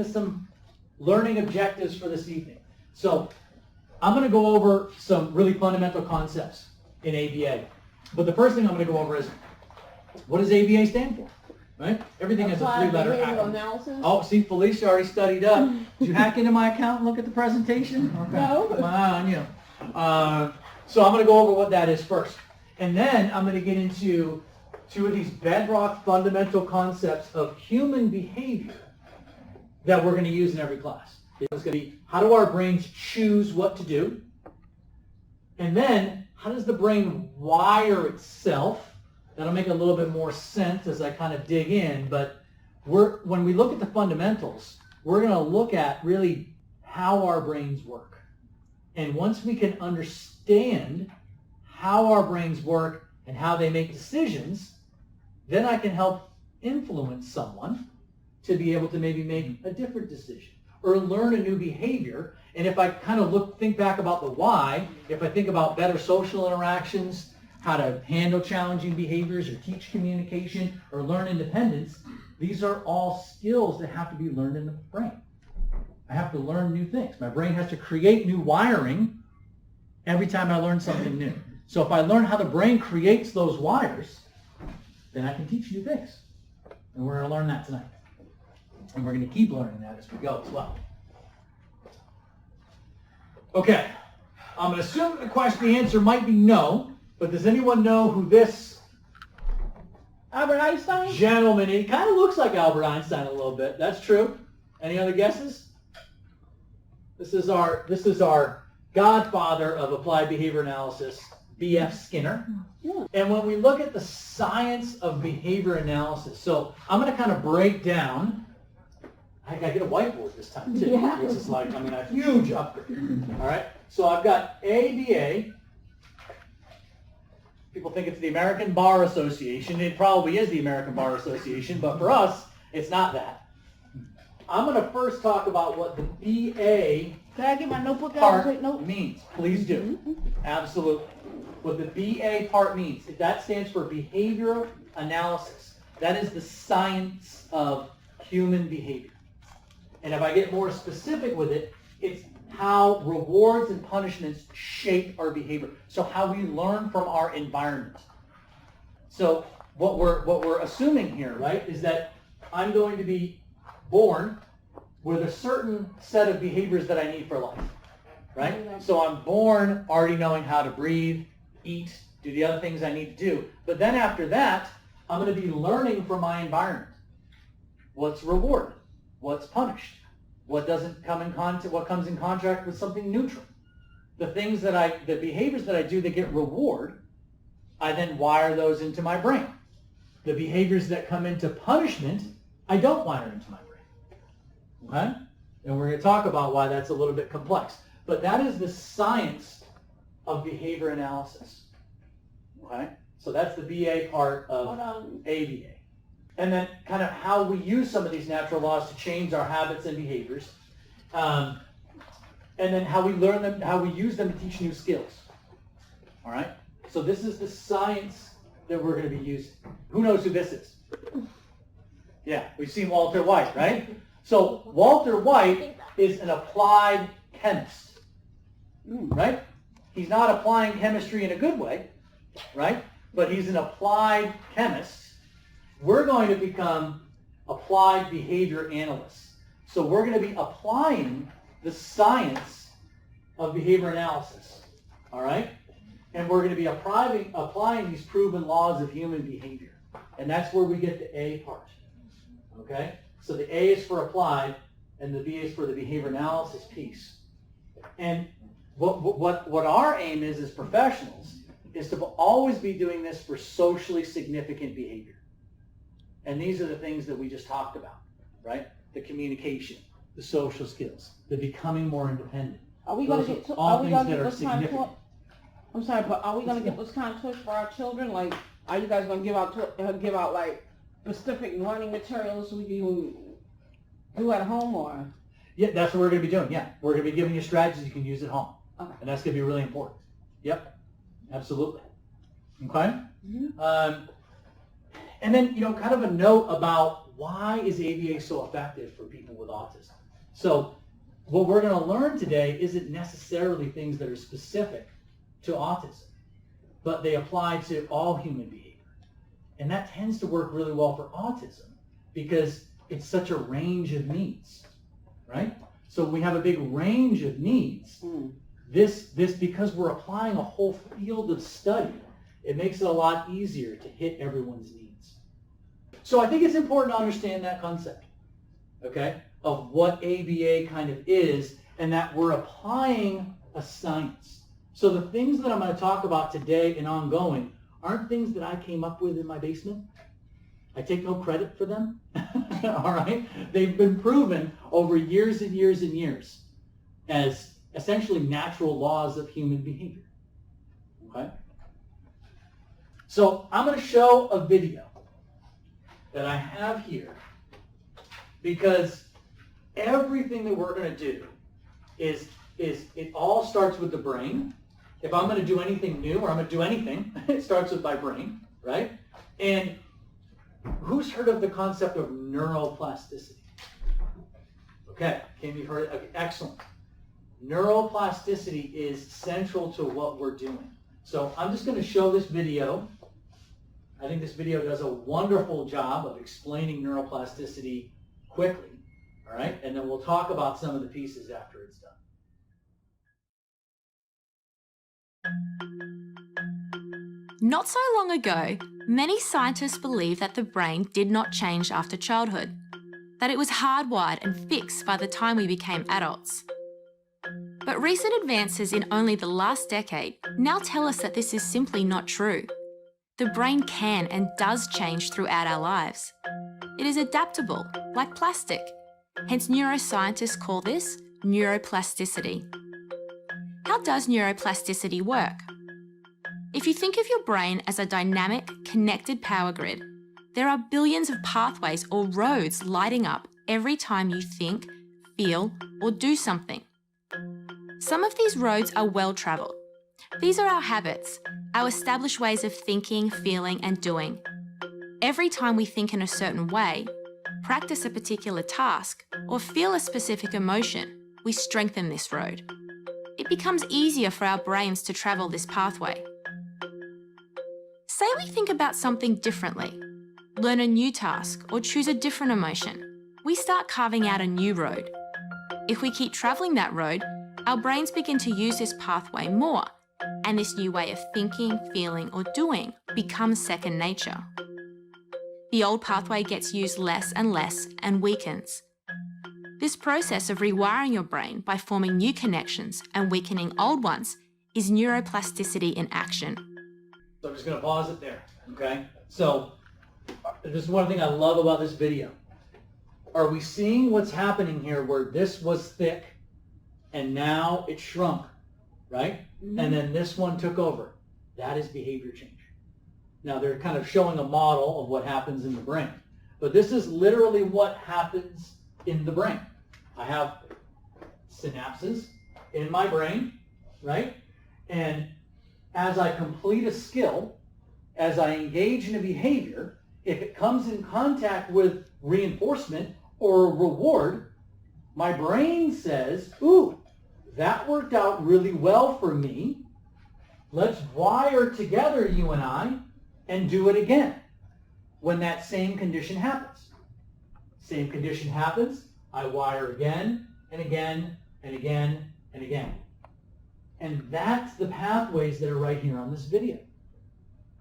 into some learning objectives for this evening. So I'm going to go over some really fundamental concepts in ABA. But the first thing I'm going to go over is, what does ABA stand for? Right? Everything has a three-letter acronym. Oh, see, Felicia already studied up. Did you hack into my account and look at the presentation? Okay. No. Come on, you. So I'm going to go over what that is first. And then I'm going to get into two of these bedrock fundamental concepts of human behavior that we're going to use in every class. It's going to be, how do our brains choose what to do? And then, how does the brain wire itself? That'll make a little bit more sense as I kind of dig in, but when we look at the fundamentals, we're going to look at really how our brains work. And once we can understand how our brains work and how they make decisions, then I can help influence someone to be able to maybe make a different decision or learn a new behavior. And if I kind of think back about the why, if I think about better social interactions, how to handle challenging behaviors or teach communication or learn independence, these are all skills that have to be learned in the brain. I have to learn new things. My brain has to create new wiring every time I learn something new. So if I learn how the brain creates those wires, then I can teach new things. And we're going to learn that tonight. And we're going to keep learning that as we go as well. Okay. I'm going to assume the answer might be no. But does anyone know who this Albert Einstein? gentleman is? He kind of looks like Albert Einstein a little bit. That's true. Any other guesses? This is our godfather of applied behavior analysis, B.F. Skinner. Yeah. And when we look at the science of behavior analysis, so I'm going to kind of break down. I got to get a whiteboard this time too, Yeah. which is like, a huge upgrade. All right. So I've got ABA. People think it's the American Bar Association. It probably is the American Bar Association, but for us, it's not that. I'm going to first talk about what the BA Can I get my notebook out and part take notes? means. Please do. Absolutely. What the BA part means. That stands for behavioral analysis. That is the science of human behavior. And if I get more specific with it, it's how rewards and punishments shape our behavior. So how we learn from our environment. So what we're assuming here, right, is that I'm going to be born with a certain set of behaviors that I need for life, right? So I'm born already knowing how to breathe, eat, do the other things I need to do. But then after that, I'm going to be learning from my environment. What's rewarded? What's punished? What doesn't come in what comes in contract with something neutral? The behaviors that I do that get reward, I then wire those into my brain. The behaviors that come into punishment, I don't wire into my brain. Okay? And we're going to talk about why that's a little bit complex. But that is the science of behavior analysis. Okay? So that's the BA part of ABA. And then kind of how we use some of these natural laws to change our habits and behaviors. And then how we learn them, how we use them to teach new skills. All right? So this is the science that we're going to be using. Who knows who this is? Yeah, we've seen Walter White, right? So Walter White is an applied chemist, right? He's not applying chemistry in a good way, right? But he's an applied chemist. We're going to become applied behavior analysts. So we're going to be applying the science of behavior analysis, all right? And we're going to be applying these proven laws of human behavior. And that's where we get the A part, okay? So the A is for applied, and the B is for the behavior analysis piece. And what our aim is as professionals is to always be doing this for socially significant behavior. And these are the things that we just talked about, right? The communication, the social skills, the becoming more independent. Are we going to get all things that are those kind of significant. I'm sorry, but are we going to get those kind of toys for our children? Like, are you guys going to give out like specific learning materials we can do at home, or? Yeah, that's what we're going to be doing. Yeah, we're going to be giving you strategies you can use at home, Okay. and that's going to be really important. Yep, absolutely. Okay. Mm-hmm. And then, kind of a note about why is ABA so effective for people with autism? So what we're going to learn today isn't necessarily things that are specific to autism, but they apply to all human behavior. And that tends to work really well for autism because it's such a range of needs, right? So we have a big range of needs. This because we're applying a whole field of study, it makes it a lot easier to hit everyone's needs. So I think it's important to understand that concept, okay, of what ABA kind of is, and that we're applying a science. So the things that I'm going to talk about today and ongoing aren't things that I came up with in my basement. I take no credit for them, all right? They've been proven over years and years and years as essentially natural laws of human behavior, okay? So I'm going to show a video that I have here because everything that we're going to do is it all starts with the brain. If I'm going to do anything new or I'm going to do anything, it starts with my brain, right? And who's heard of the concept of neuroplasticity? Okay, Kim, you've heard it? Okay, excellent. Neuroplasticity is central to what we're doing. So I'm just going to show this video. I think this video does a wonderful job of explaining neuroplasticity quickly, all right? And then we'll talk about some of the pieces after it's done. Not so long ago, many scientists believed that the brain did not change after childhood, that it was hardwired and fixed by the time we became adults. But recent advances in only the last decade now tell us that this is simply not true. The brain can and does change throughout our lives. It is adaptable, like plastic. Hence, neuroscientists call this neuroplasticity. How does neuroplasticity work? If you think of your brain as a dynamic, connected power grid, there are billions of pathways or roads lighting up every time you think, feel, or do something. Some of these roads are well-travelled. These are our habits, our established ways of thinking, feeling, and doing. Every time we think in a certain way, practice a particular task, or feel a specific emotion, we strengthen this road. It becomes easier for our brains to travel this pathway. Say we think about something differently, learn a new task, or choose a different emotion. We start carving out a new road. If we keep travelling that road, our brains begin to use this pathway more, and this new way of thinking, feeling, or doing becomes second nature. The old pathway gets used less and less and weakens. This process of rewiring your brain by forming new connections and weakening old ones is neuroplasticity in action. So I'm just going to pause it there, okay? So this is one thing I love about this video. Are we seeing what's happening here where this was thick and now it shrunk, right? Mm-hmm. And then this one took over. That is behavior change. Now they're kind of showing a model of what happens in the brain. But this is literally what happens in the brain. I have synapses in my brain, right? And as I complete a skill, as I engage in a behavior, if it comes in contact with reinforcement or reward, my brain says, ooh, that worked out really well for me. Let's wire together, you and I, and do it again when that same condition happens. Same condition happens, I wire again and again and again and again. And that's the pathways that are right here on this video.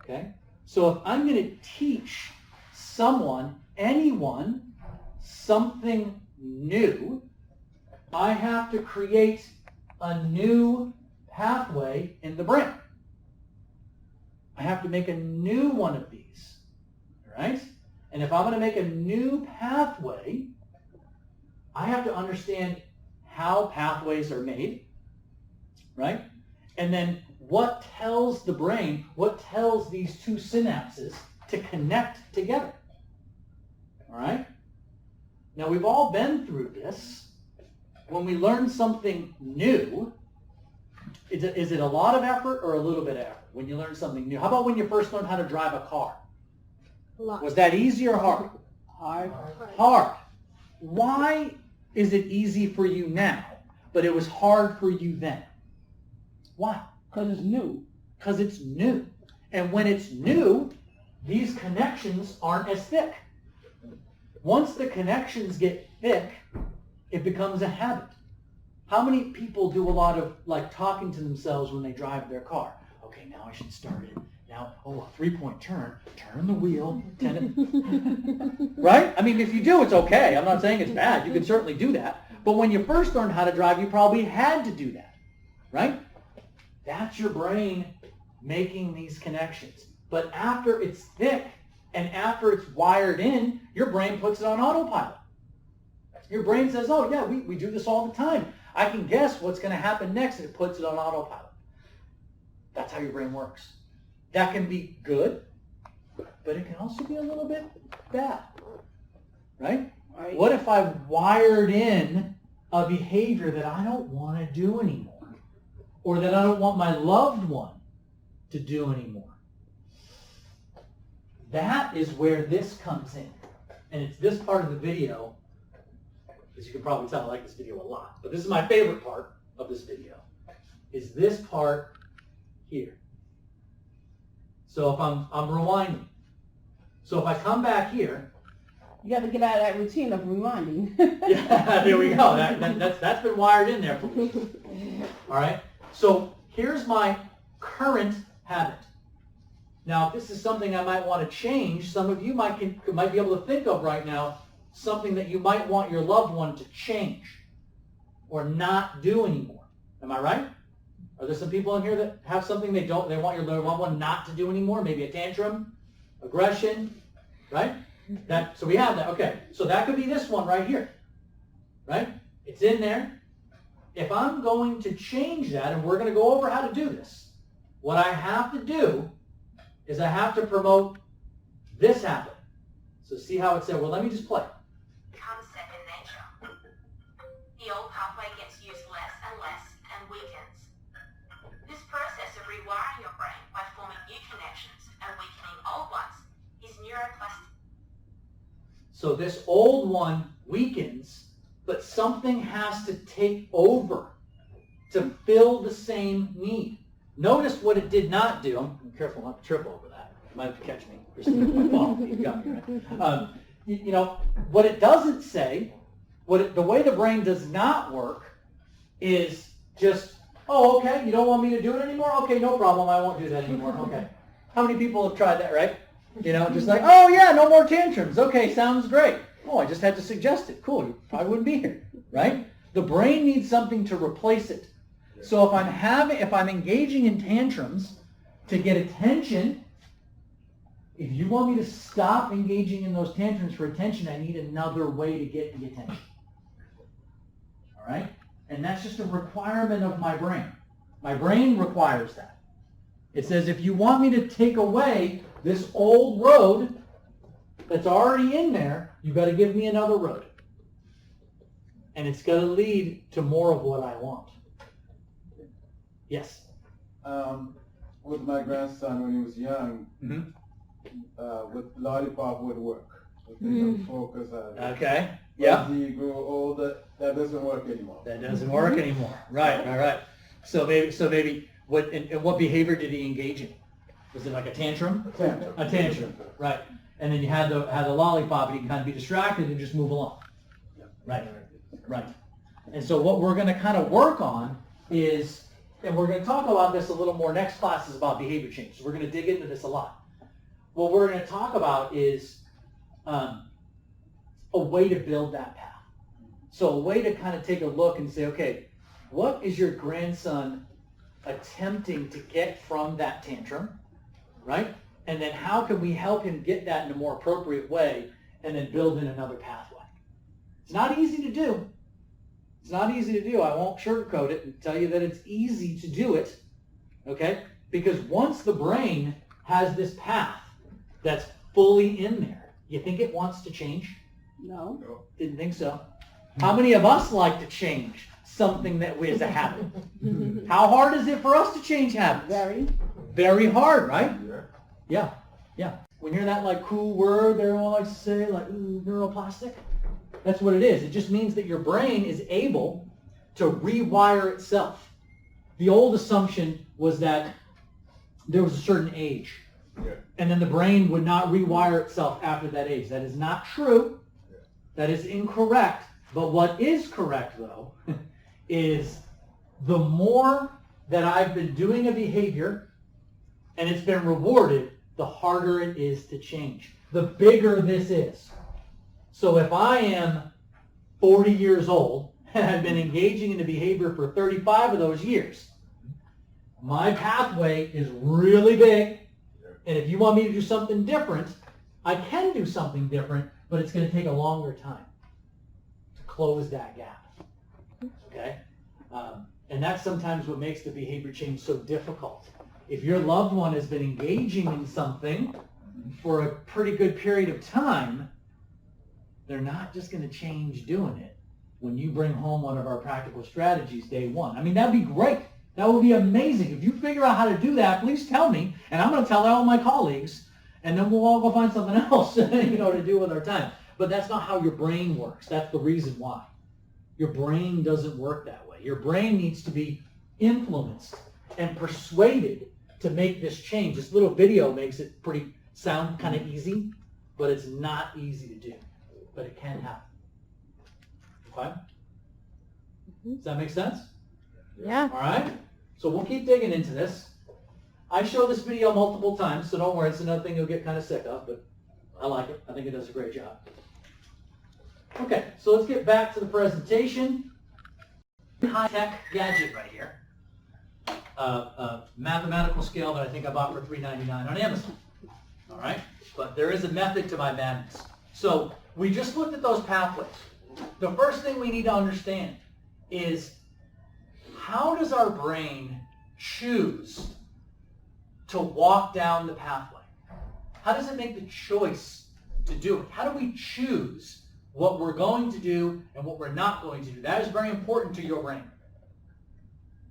Okay? So if I'm going to teach someone, anyone, something new, I have to create a new pathway in the brain. I have to make a new one of these. All right? And if I'm going to make a new pathway, I have to understand how pathways are made, right? And then what tells the brain, what tells these two synapses to connect together. All right? Now we've all been through this. When we learn something new, is it a lot of effort or a little bit of effort when you learn something new? How about when you first learned how to drive a car? A lot. Was that easy or hard? Hard. Hard. Why is it easy for you now, but it was hard for you then? Why? Because it's new. Because it's new. And when it's new, these connections aren't as thick. Once the connections get thick, it becomes a habit. How many people do a lot of like talking to themselves when they drive their car? Okay, now I should start it. Now, a 3-point turn the wheel, right? I mean, if you do, it's okay. I'm not saying it's bad. You can certainly do that. But when you first learned how to drive, you probably had to do that, right? That's your brain making these connections. But after it's thick and after it's wired in, your brain puts it on autopilot. Your brain says, oh yeah, we do this all the time. I can guess what's going to happen next, and it puts it on autopilot. That's how your brain works. That can be good, but it can also be a little bit bad, right? Right. What if I've wired in a behavior that I don't want to do anymore, or that I don't want my loved one to do anymore? That is where this comes in. And it's this part of the video, as you can probably tell, I like this video a lot, but this is my favorite part of this video, is this part here. So if I'm rewinding. So if I come back here. You got to get out of that routine of rewinding. Yeah, there we go. That's been wired in there for me. All right. So here's my current habit. Now, if this is something I might want to change, some of you might be able to think of right now something that you might want your loved one to change or not do anymore. Am I right? Are there some people in here that have something they want your loved one not to do anymore? Maybe a tantrum, aggression, right? So we have that. Okay. So that could be this one right here, right? It's in there. If I'm going to change that, and we're going to go over how to do this, what I have to do is I have to promote this habit. So see how it said, well, let me just play. Becomes second nature. The old pathway gets used less and less and weakens. This process of rewiring your brain by forming new connections and weakening old ones is neuroplasticity. So this old one weakens, but something has to take over to fill the same need. Notice what it did not do. I'm careful not to trip over that. You might have to catch me. Christina, my fault. You got me, right? You know, what it doesn't say, the way the brain does not work is just, oh, okay, you don't want me to do it anymore? Okay, no problem. I won't do that anymore. Okay. How many people have tried that, right? You know, just like, oh, yeah, no more tantrums. Okay, sounds great. Oh, I just had to suggest it. Cool, you probably wouldn't be here, right? The brain needs something to replace it. So if I'm engaging in tantrums to get attention, if you want me to stop engaging in those tantrums for attention, I need another way to get the attention. All right? And that's just a requirement of my brain. My brain requires that. It says, if you want me to take away this old road that's already in there, you've got to give me another road. And it's going to lead to more of what I want. Yes? With my grandson when he was young, with lollipop would work. Focus on it. Okay. Yeah. As he grew older, that doesn't work anymore. That doesn't work anymore. Right. So maybe what behavior did he engage in? Was it like a tantrum? A tantrum. Right. And then you had the lollipop, and he can kind of be distracted and just move along. Right. And so what we're going to kind of work on is, and we're going to talk about this a little more next class, is about behavior change. So we're going to dig into this a lot. What we're going to talk about is a way to build that path. So a way to kind of take a look and say, okay, what is your grandson attempting to get from that tantrum, right? And then how can we help him get that in a more appropriate way and then build in another pathway? It's not easy to do. I won't sugarcoat it and tell you that it's easy to do it, okay? Because once the brain has this path that's fully in there, you think it wants to change? No. Didn't think so. How many of us like to change something that is a habit? How hard is it for us to change habits? Very. Very hard, right? Yeah. when you hear that like cool word that everyone likes to say, like neuroplastic, that's what it is. It just means that your brain is able to rewire itself. The old assumption was that there was a certain age, and then the brain would not rewire itself after that age. That is not true. That is incorrect. But what is correct, though, is the more that I've been doing a behavior and it's been rewarded, the harder it is to change. The bigger this is. So if I am 40 years old and I've been engaging in a behavior for 35 of those years, my pathway is really big. And if you want me to do something different, I can do something different, but it's going to take a longer time to close that gap. Okay? And that's sometimes what makes the behavior change so difficult. If your loved one has been engaging in something for a pretty good period of time, they're not just going to change doing it when you bring home one of our practical strategies day one. I mean, that'd be great. That would be amazing. If you figure out how to do that, please tell me, and I'm going to tell all my colleagues, and then we'll all go find something else, to do with our time. But that's not how your brain works. That's the reason why. Your brain doesn't work that way. Your brain needs to be influenced and persuaded to make this change. This little video makes it sound kind of easy, but it's not easy to do. But it can happen. Okay? Does that make sense? Yeah. All right? So we'll keep digging into this. I show this video multiple times, so don't worry. It's another thing you'll get kind of sick of, but I like it. I think it does a great job. Okay, so let's get back to the presentation. High-tech gadget right here. Mathematical scale that I think I bought for $3.99 on Amazon. All right? But there is a method to my madness. So we just looked at those pathways. The first thing we need to understand is, how does our brain choose to walk down the pathway? How does it make the choice to do it? How do we choose what we're going to do and what we're not going to do? That is very important to your brain.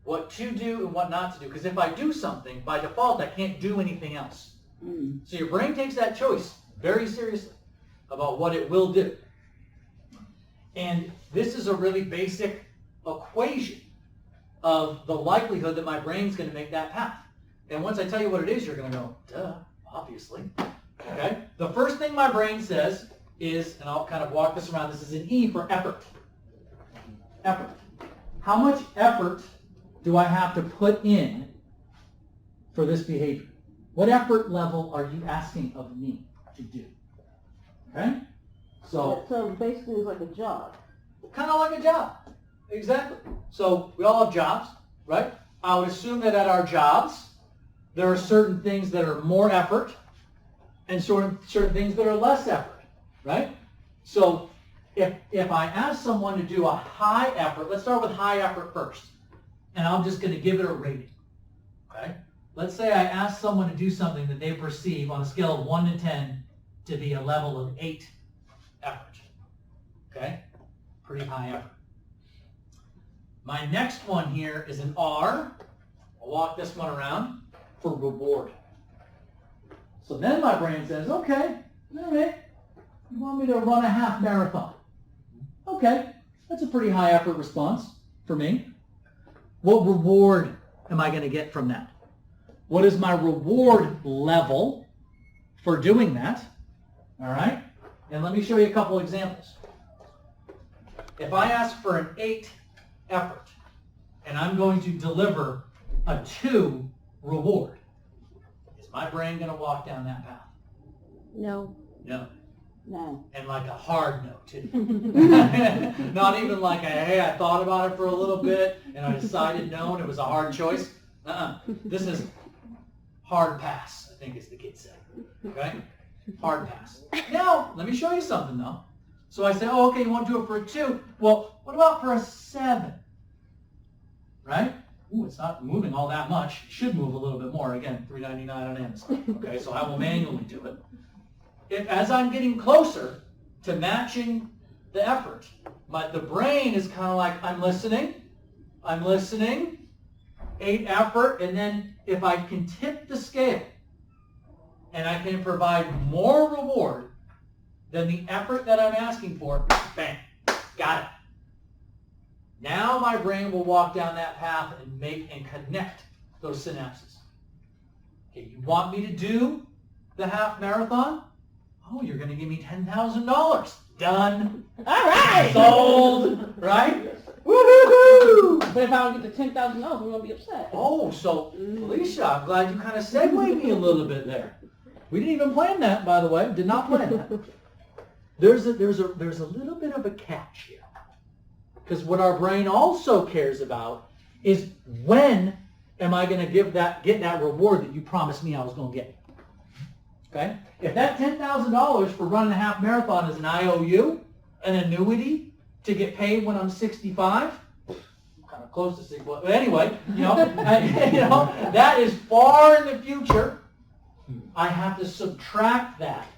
What to do and what not to do. Because if I do something, by default, I can't do anything else. So your brain takes that choice very seriously about what it will do. And this is a really basic equation of the likelihood that my brain's going to make that path. And once I tell you what it is, you're going to go, duh, obviously. Okay? The first thing my brain says is, and I'll kind of walk this around, this is an E for effort. Effort. How much effort do I have to put in for this behavior? What effort level are you asking of me to do? Okay? So basically it's like a job. Kind of like a job. Exactly. So we all have jobs, right? I would assume that at our jobs, there are certain things that are more effort and certain things that are less effort, right? So if I ask someone to do a high effort, let's start with high effort first, and I'm just going to give it a rating, okay? Let's say I ask someone to do something that they perceive on a scale of 1 to 10 to be a level of 8 effort, okay? Pretty high effort. My next one here is an R. I'll walk this one around for reward. So then my brain says, okay, all right, you want me to run a half marathon. Okay, that's a pretty high effort response for me. What reward am I going to get from that? What is my reward level for doing that? All right, and let me show you a couple examples. If I ask for an 8 effort, and I'm going to deliver a 2 reward, is my brain going to walk down that path? No. No. No. And like a hard no, too. Not even like hey, I thought about it for a little bit, and I decided no, and it was a hard choice. This is hard pass, I think is the kids say. Okay? Hard pass. Now, let me show you something, though. So I say, oh, okay, you want to do it for a 2. Well, what about for a 7? Right? Ooh, it's not moving all that much. It should move a little bit more. Again, $3.99 on Amazon. Okay, so I will manually do it. If, as I'm getting closer to matching the effort, the brain is kind of like, I'm listening, 8 effort, and then if I can tip the scale and I can provide more reward than the effort that I'm asking for, bang, got it. Now my brain will walk down that path and make and connect those synapses. Okay, you want me to do the half marathon? Oh, you're going to give me $10,000. Done. All right. Sold. Right? Woo-hoo-hoo! But if I don't get the $10,000, we're gonna be upset. Oh, so Felicia, I'm glad you kind of segued me a little bit there. We didn't even plan that, by the way. Did not plan that. There's a little bit of a catch here, because what our brain also cares about is when am I going to get that reward that you promised me I was going to get. Okay? If that $10,000 for running a half marathon is an IOU, an annuity to get paid when I'm 65, I'm kind of close to 60, but anyway, that is far in the future. I have to subtract that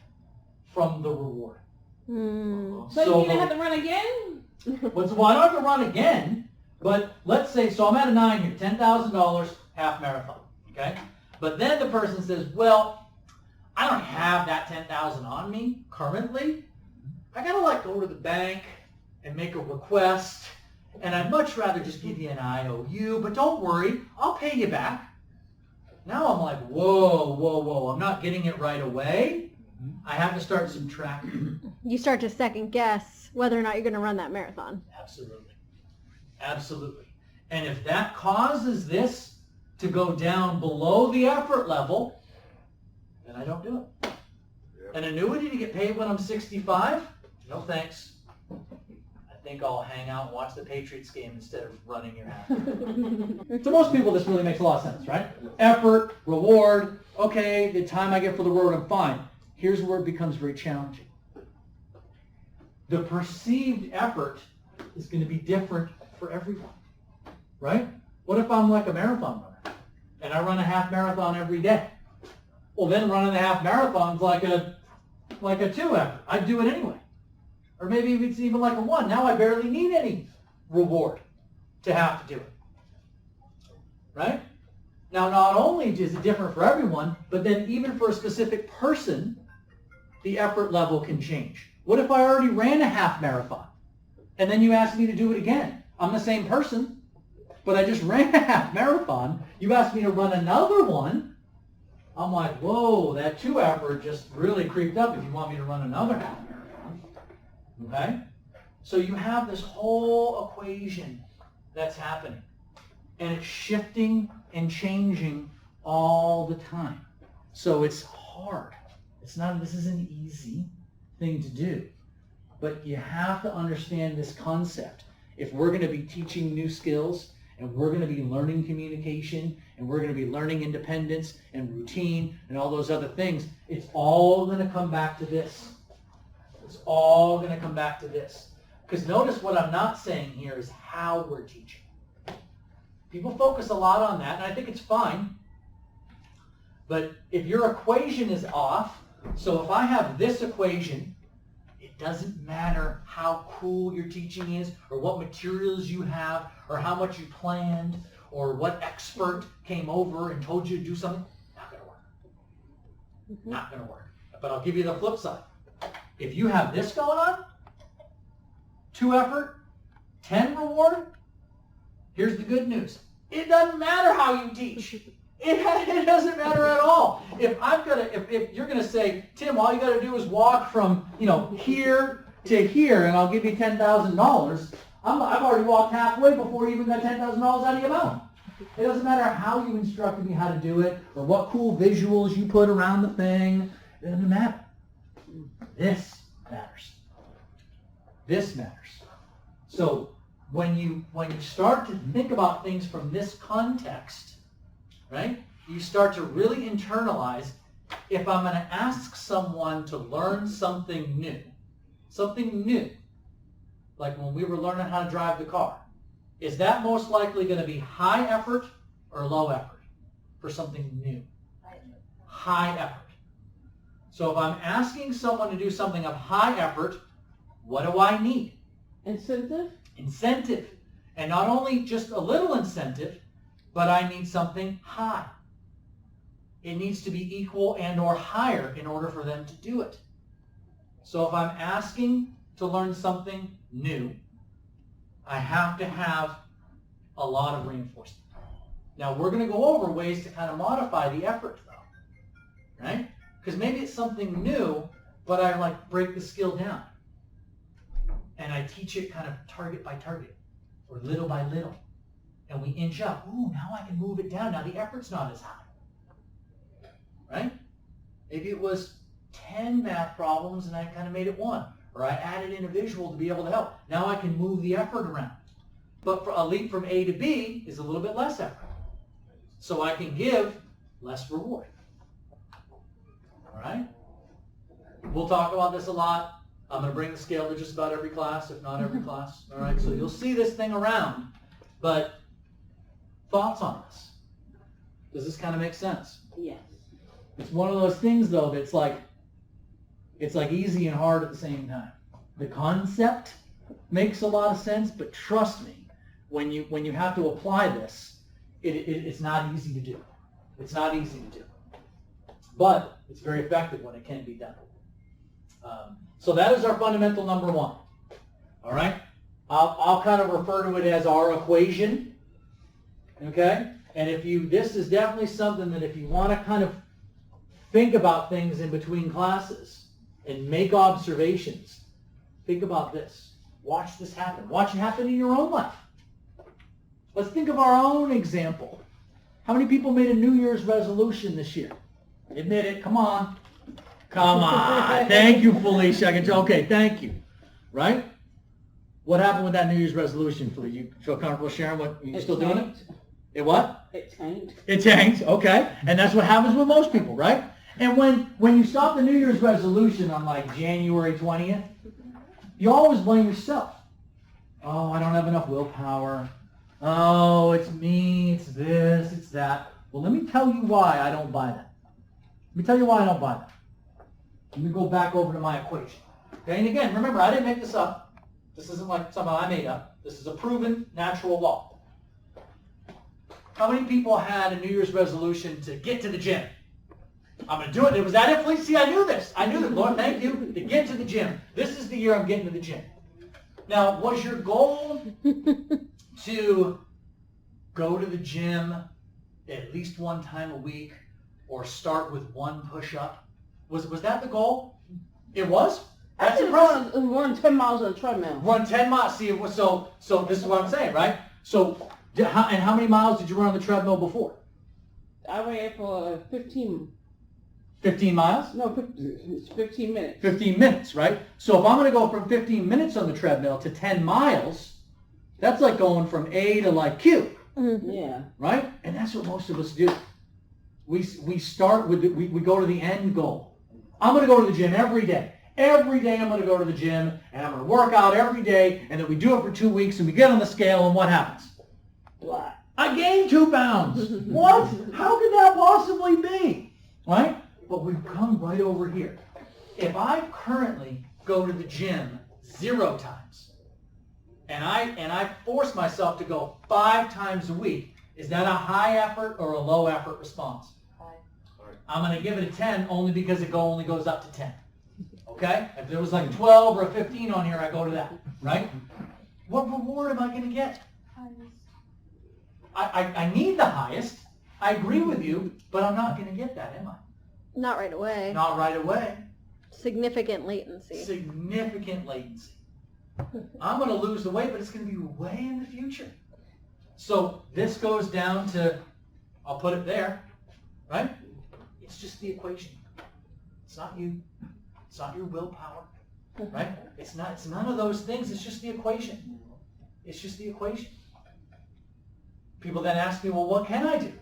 from the reward. So you gonna have to run again? Well, I don't have to run again, but let's say, so I'm at a 9 here, $10,000 half marathon, okay? But then the person says, well, I don't have that $10,000 on me currently. I gotta go to the bank and make a request, and I'd much rather just give you an IOU, but don't worry, I'll pay you back. Now I'm like, whoa, I'm not getting it right away. I have to start subtracting. You start to second guess whether or not you're going to run that marathon. Absolutely. And if that causes this to go down below the effort level, then I don't do it. Yep. An annuity to get paid when I'm 65? No thanks. I think I'll hang out and watch the Patriots game instead of running your half. To most people, this really makes a lot of sense, right? Effort, reward, okay, the time I get for the reward, I'm fine. Here's where it becomes very challenging. The perceived effort is going to be different for everyone, right? What if I'm like a marathon runner and I run a half marathon every day? Well, then running a half marathon is like a 2 effort. I do it anyway. Or maybe it's even like a 1. Now I barely need any reward to have to do it, right? Now, not only is it different for everyone, but then even for a specific person, the effort level can change. What if I already ran a half marathon and then you asked me to do it again? I'm the same person, but I just ran a half marathon. You asked me to run another one. I'm like, whoa, that 2 effort just really creeped up if you want me to run another half marathon. Okay? So you have this whole equation that's happening, and it's shifting and changing all the time. So it's hard. This isn't an easy thing to do. But you have to understand this concept. If we're going to be teaching new skills, and we're going to be learning communication, and we're going to be learning independence and routine and all those other things, it's all going to come back to this. It's all going to come back to this. Because notice what I'm not saying here is how we're teaching. People focus a lot on that, and I think it's fine. But if your equation is off, so if I have this equation, it doesn't matter how cool your teaching is, or what materials you have, or how much you planned, or what expert came over and told you to do something. Not going to work. Not going to work. But I'll give you the flip side. If you have this going on, 2 effort, 10 reward, here's the good news. It doesn't matter how you teach. It doesn't matter at all. If you're going to say, Tim, all you got to do is walk from here to here, and I'll give you $10,000. I've already walked halfway before you even got $10,000 out of your mouth. It doesn't matter how you instructed me how to do it, or what cool visuals you put around the thing. It doesn't matter. This matters. This matters. So when you start to think about things from this context, right, you start to really internalize, if I'm going to ask someone to learn something new, like when we were learning how to drive the car, is that most likely going to be high effort or low effort for something new? High effort. So if I'm asking someone to do something of high effort, what do I need? Incentive. And not only just a little incentive, but I need something high. it needs to be equal and or higher in order for them to do it. So if I'm asking to learn something new, I have to have a lot of reinforcement. Now we're going to go over ways to kind of modify the effort though, right? Because maybe it's something new, but I like break the skill down. And I teach it kind of target by target or little by little. And we inch up. Ooh, now I can move it down. Now the effort's not as high, right? Maybe it was 10 math problems and I kind of made it 1. Or I added in a visual to be able to help. Now I can move the effort around. But for a leap from A to B is a little bit less effort. So I can give less reward. All right? We'll talk about this a lot. I'm going to bring the scale to just about every class, if not every class. All right? So you'll see this thing around. But thoughts on this? Does this kind of make sense? Yes. It's one of those things, though, that's like, it's like easy and hard at the same time. The concept makes a lot of sense, but trust me, when you have to apply this, it's not easy to do. It's not easy to do. But it's very effective when it can be done. So that is our fundamental number 1. All right? I'll kind of refer to it as our equation. Okay? And this is definitely something that if you want to kind of think about things in between classes and make observations, think about this. Watch this happen. Watch it happen in your own life. Let's think of our own example. How many people made a New Year's resolution this year? Admit it. Come on. Come on. Thank you, Felicia. Okay, thank you. Right? What happened with that New Year's resolution, Felicia? You feel comfortable sharing what? You still doing it? It what? It tanked. It tanked. Okay. And that's what happens with most people, right? And when you stop the New Year's resolution on like January 20th, you always blame yourself. Oh, I don't have enough willpower. Oh, it's me, it's this, it's that. Well, let me tell you why I don't buy that. Let me tell you why I don't buy that. Let me go back over to my equation. Okay, and again, remember, I didn't make this up. This isn't like something I made up. This is a proven natural law. How many people had a New Year's resolution to get to the gym? I'm going to do it. Was that it, Felicia? See, I knew this. I knew that. Lord, thank you. To get to the gym. This is the year I'm getting to the gym. Now, was your goal to go to the gym at least 1 time a week or start with 1 push-up? Was that the goal? It was? That's impressive. Run 10 miles on a treadmill. Run 10 miles. See, so this is what I'm saying, right? So, how many miles did you run on the treadmill before? I ran for 15. 15 miles? No, 15 minutes. 15 minutes, right? So if I'm going to go from 15 minutes on the treadmill to 10 miles, that's like going from A to like Q. Mm-hmm. Yeah. Right? And that's what most of us do. We start with, we go to the end goal. I'm going to go to the gym every day. Every day I'm going to go to the gym and I'm going to work out every day, and then we do it for 2 weeks and we get on the scale and what happens? What? I gained 2 pounds. What? How could that possibly be? Right? But we've come right over here. If I currently go to the gym 0 times and I force myself to go 5 times a week, is that a high effort or a low effort response? High. I'm going to give it a 10 only because it only goes up to 10. Okay? If there was like 12 or a 15 on here, I go to that. Right? What reward am I going to get? I need the highest. I agree with you, but I'm not going to get that, am I? Not right away. Not right away. Significant latency. Significant latency. I'm going to lose the weight, but it's going to be way in the future. So this goes down to, I'll put it there, right? It's just the equation. It's not you. It's not your willpower, right? It's none of those things. It's just the equation. It's just the equation. People then ask me, well, what can I do?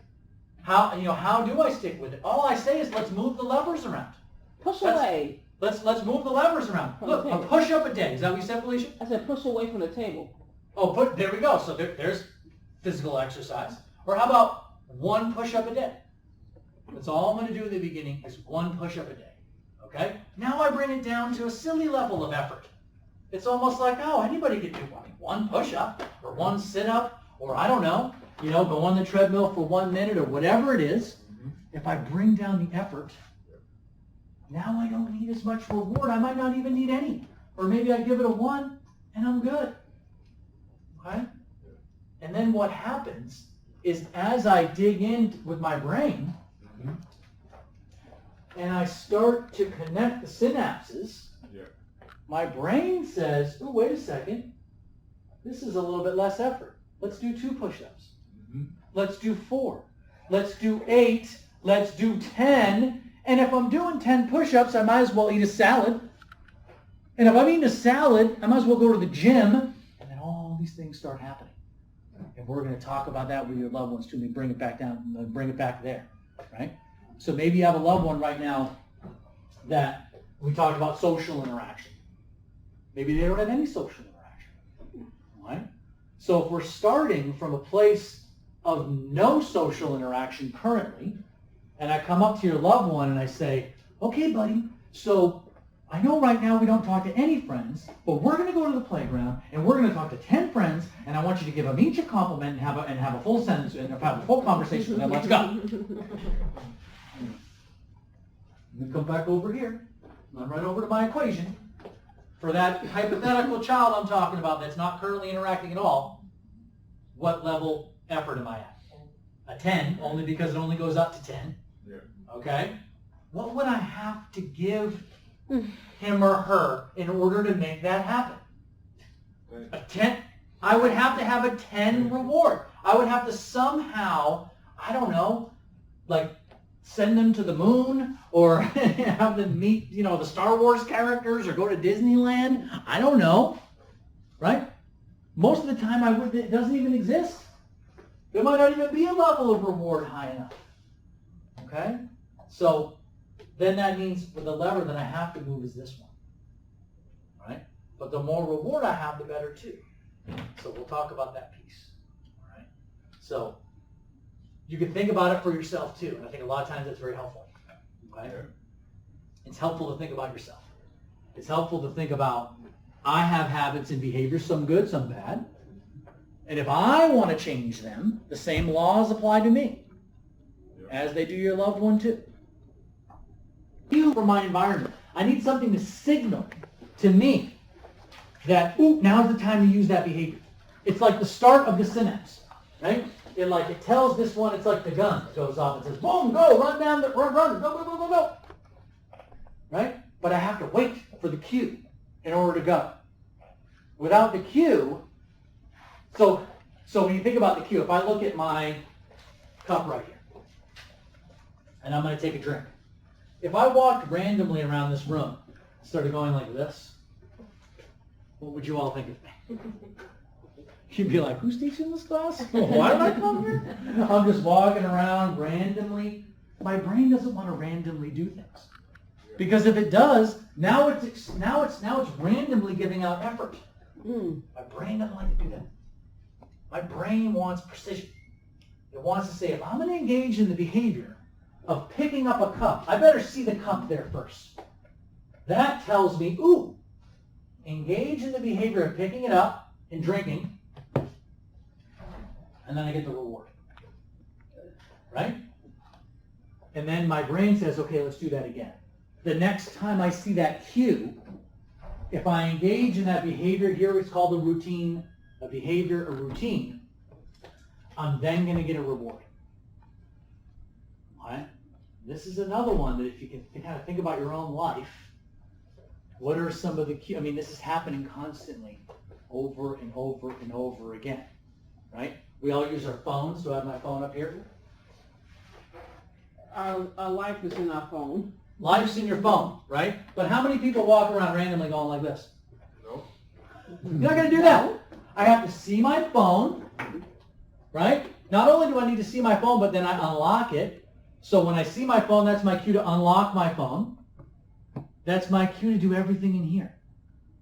How do I stick with it? All I say is let's move the levers around. Push away. Let's move the levers around. Look, a push-up a day. Is that what you said, Felicia? I said push away from the table. Oh, there we go. So there's physical exercise. Or how about 1 push-up a day? That's all I'm going to do in the beginning is 1 push-up a day. Okay? Now I bring it down to a silly level of effort. It's almost like, oh, anybody could do 1 push-up or 1 sit-up or I don't know, go on the treadmill for 1 minute or whatever it is. if I bring down the effort, now I don't need as much reward. I might not even need any. Or maybe I give it a 1 and I'm good. Okay? And then what happens is as I dig in with my brain and I start to connect the synapses, my brain says, oh, wait a second. This is a little bit less effort. Let's do 2 push-ups. Let's do 4. Let's do 8. Let's do 10. And if I'm doing 10 push-ups, I might as well eat a salad. And if I'm eating a salad, I might as well go to the gym. And then all these things start happening. And we're going to talk about that with your loved ones too. We bring it back down, bring it back there, right? So maybe you have a loved one right now that we talked about social interaction. Maybe they don't have any social interaction, right? So if we're starting from a place of no social interaction currently, and I come up to your loved one and I say, okay, buddy, so I know right now we don't talk to any friends, but we're going to go to the playground and we're going to talk to 10 friends, and I want you to give them each a compliment and have a full sentence and have a full conversation with them. Let's go. You come back over here. I'm right over to my equation. For that hypothetical child I'm talking about that's not currently interacting at all, what level effort am I at? A 10, only because it only goes up to 10. Yeah. Okay? What would I have to give him or her in order to make that happen? A 10. I would have to have a 10 reward. I would have to somehow, I don't know, like send them to the moon or have them meet, the Star Wars characters or go to Disneyland. I don't know, right? Most of the time it doesn't even exist. There might not even be a level of reward high enough, okay? So then that means with the lever that I have to move is this one, right? But the more reward I have, the better too. So we'll talk about that piece, all right? So you can think about it for yourself too, and I think a lot of times that's very helpful, okay? It's helpful to think about yourself. It's helpful to think about, I have habits and behaviors, some good, some bad, and if I want to change them, the same laws apply to me, as they do your loved one too. For my environment, I need something to signal to me that, now's the time to use that behavior. It's like the start of the synapse, right? It tells this one, it's like the gun goes off and says, boom, go, run, go, go, go, go, go. Right? But I have to wait for the cue in order to go. Without the cue, so when you think about the cue, if I look at my cup right here, and I'm going to take a drink. If I walked randomly around this room, started going like this, what would you all think of me? You'd be like, who's teaching this class? Why did I come here? I'm just walking around randomly. My brain doesn't want to randomly do things. Because if it does, now it's randomly giving out effort. My brain doesn't like to do that. My brain wants precision. It wants to say, if I'm going to engage in the behavior of picking up a cup, I better see the cup there first. That tells me, engage in the behavior of picking it up and drinking, and then I get the reward. Right? And then my brain says, okay, let's do that again. The next time I see that cue, if I engage in that behavior, here it's called a routine, a behavior, a routine, I'm then going to get a reward. All right? This is another one that if you can kind of think about your own life, what are some of the cues? This is happening constantly, over and over and over again, right? We all use our phones. Do I have my phone up here? Our life is in our phone. Life's in your phone, right? But how many people walk around randomly going like this? No. You're not going to do that. I have to see my phone, right? Not only do I need to see my phone, but then I unlock it. So when I see my phone, that's my cue to unlock my phone. That's my cue to do everything in here.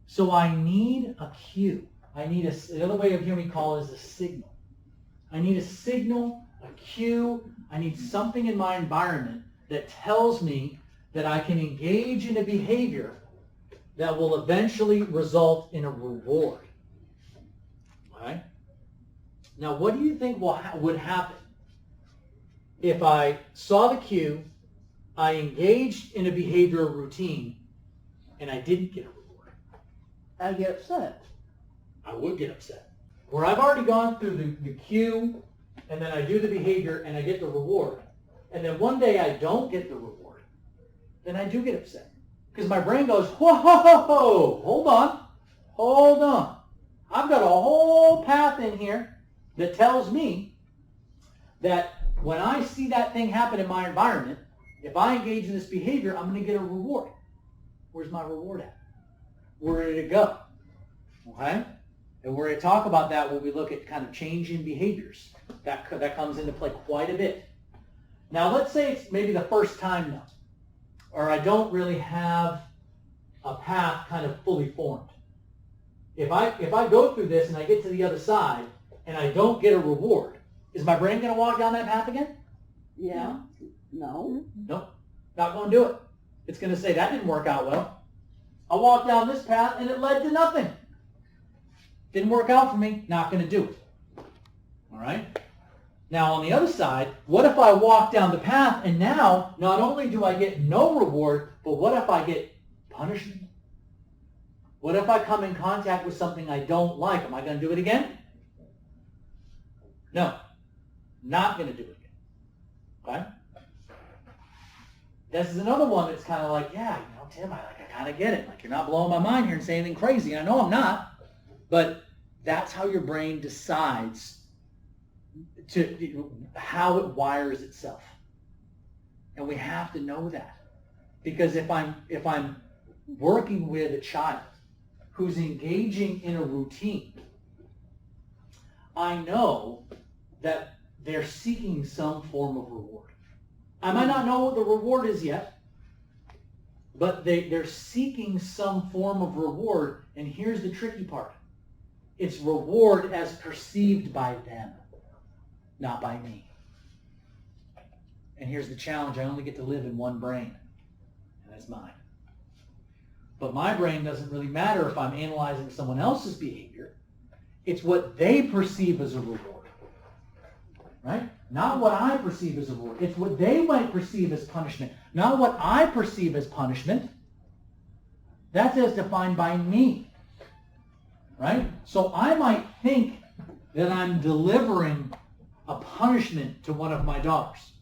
So I need a cue. I need the other way of hearing me call is a signal. I need a signal, a cue. I need something in my environment that tells me that I can engage in a behavior that will eventually result in a reward. All right? Now, what do you think would happen if I saw the cue, I engaged in a behavioral routine, and I didn't get a reward, I get upset. I would get upset. Where I've already gone through the cue, and then I do the behavior, and I get the reward, and then one day I don't get the reward, then I do get upset. Because my brain goes, whoa, hold on. I've got a whole path in here that tells me that when I see that thing happen in my environment, if I engage in this behavior, I'm going to get a reward. Where's my reward at? Where did it go? Okay? And we're going to talk about that when we look at kind of change in behaviors. That comes into play quite a bit. Now, let's say it's maybe the first time now, or I don't really have a path kind of fully formed. If I go through this and I get to the other side and I don't get a reward, is my brain going to walk down that path again? Yeah. No. Nope. Not going to do it. It's going to say, that didn't work out well. I walked down this path and it led to nothing. Didn't work out for me. Not going to do it. All right? Now, on the other side, what if I walk down the path and now not only do I get no reward, but what if I get punishment? What if I come in contact with something I don't like? Am I going to do it again? No. Not going to do it again. Okay? This is another one that's kind of like, yeah, Tim, I kind of get it. Like, you're not blowing my mind here and saying anything crazy. I know I'm not. But that's how your brain decides how it wires itself. And we have to know that. Because if I'm working with a child who's engaging in a routine, I know that they're seeking some form of reward. I might not know what the reward is yet, but they're seeking some form of reward, and here's the tricky part. It's reward as perceived by them, not by me. And here's the challenge. I only get to live in one brain, and that's mine. But my brain doesn't really matter if I'm analyzing someone else's behavior. It's what they perceive as a reward, right? Not what I perceive as a reward. It's what they might perceive as punishment, not what I perceive as punishment. That's as defined by me, right? So I might think that I'm delivering a punishment to one of my daughters.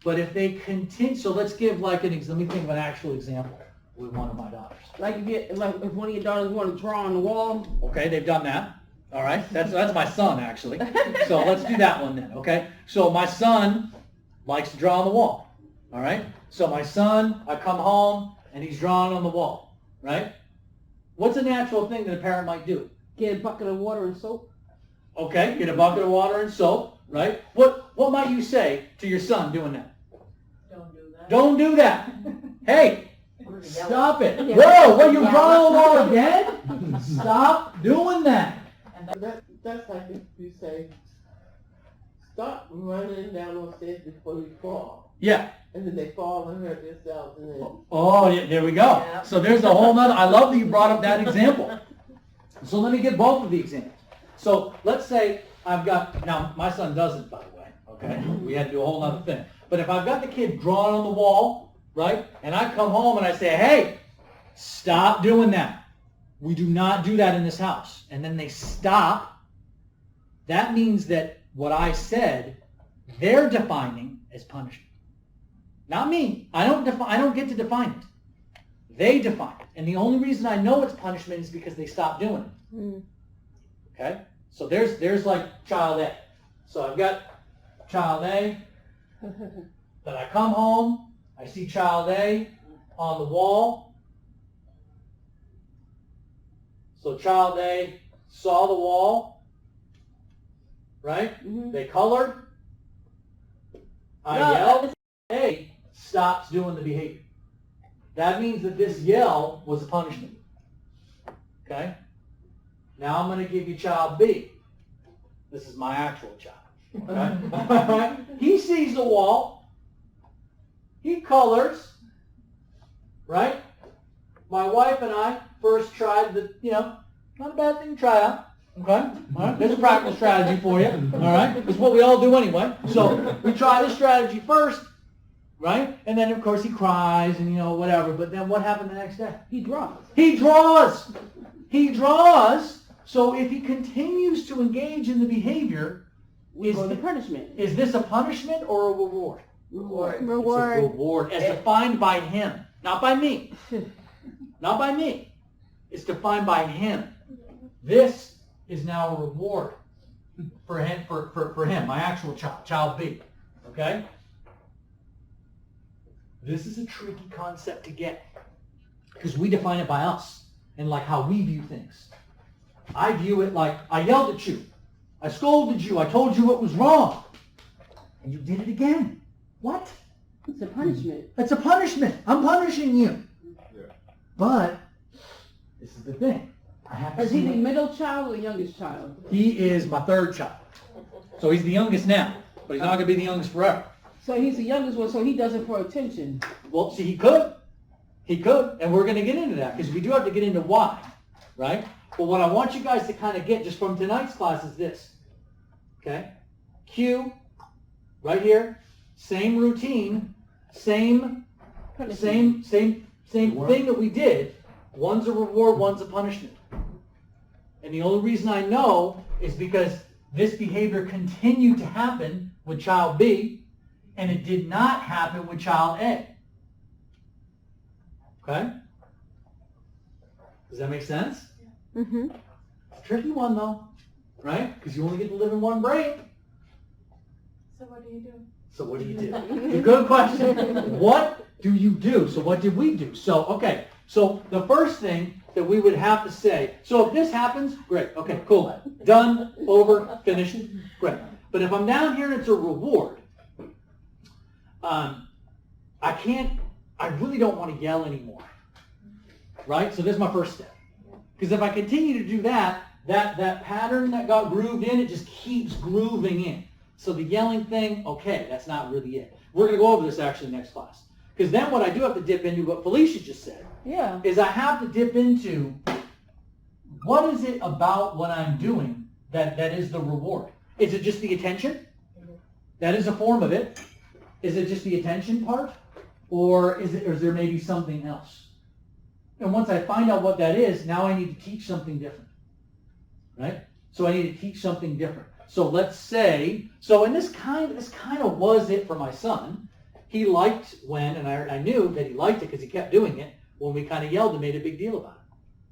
But if they continue, so let's give like let me think of an actual example with one of my daughters. Like if one of your daughters want to draw on the wall. Okay, they've done that. All right, that's my son actually. So let's do that one then. Okay, so my son likes to draw on the wall. All right, so my son, I come home and he's drawing on the wall. Right? What's a natural thing that a parent might do? Get a bucket of water and soap. Okay, get a bucket of water and soap. Right? What might you say to your son doing that? Don't do that. Don't do that. Hey. Stop it. Whoa, what, you drawing on the wall again? Stop doing that. That's like if you say, stop running down those stairs before you fall. Yeah. And then they fall and hurt themselves. And then Oh, yeah, there we go. Yeah. So there's a whole nother, I love that you brought up that example. So let me give both of the examples. So let's say I've got, now my son doesn't, by the way, okay? We had to do a whole other thing. But if I've got the kid drawing on the wall, right? And I come home and I say, hey, stop doing that. We do not do that in this house. And then they stop. That means that what I said, they're defining as punishment. Not me. I don't get to define it. They define it. And the only reason I know it's punishment is because they stop doing it. Mm. Okay? So there's like child A. So I've got child A. Then I come home. I see child A on the wall. So child A saw the wall, right? Mm-hmm. They colored. I yelled. A stops doing the behavior. That means that this yell was a punishment. Okay? Now I'm going to give you child B. This is my actual child. Okay? He sees the wall. He colors. Right? My wife and I first tried the, not a bad thing to try out. Okay? All right? There's a practical strategy for you. All right? It's what we all do anyway. So we try this strategy first, right? And then, of course, he cries and, whatever. But then what happened the next day? He draws. He draws. He draws. So if he continues to engage in the behavior, We go to punishment. is this a punishment or a reward? Reward. It's a Reward. reward as defined by him, not by me. Not by me. It's defined by him. This is now a reward for him, for him, my actual child, child B. Okay? This is a tricky concept to get because we define it by us and like how we view things. I view it like I yelled at you, I scolded you, I told you what was wrong, and you did it again. What? It's a punishment. It's a punishment. I'm punishing you. Yeah. But this is the thing. I have to Is he see the what- middle child or the youngest child? He is my third child. So he's the youngest now, but he's not going to be the youngest forever. So he's the youngest one, so he does it for attention. Well, see, he could. He could, and we're going to get into that because we do have to get into why, right? But what I want you guys to kind of get just from tonight's class is this, okay? Q, right here, same routine, same Punishment. thing that we did. One's a reward, one's a punishment. And the only reason I know is because this behavior continued to happen with child B, and it did not happen with child A. Okay? Does that make sense? Mm-hmm. It's a tricky one though, right? Because you only get to live in one brain. So what do you do? So what do you do? It's a good question. What do you do? So what did we do? So, okay. So the first thing that we would have to say, so if this happens, great. Okay, cool. Done, over, finished, great. But if I'm down here and it's a reward, I really don't want to yell anymore. Right? So this is my first step. Because if I continue to do that, that pattern that got grooved in, it just keeps grooving in. So the yelling thing, okay, that's not really it. We're going to go over this actually next class. Because then what I do have to dip into, what Felicia just said, Yeah. is I have to dip into what is it about what I'm doing that is the reward? Is it just the attention? That is a form of it. Is it just the attention part? Or is there maybe something else? And once I find out what that is, now I need to teach something different. Right? So I need to teach something different. So let's say, and this kind of was it for my son. He liked when, and I knew that he liked it because he kept doing it, when we kind of yelled and made a big deal about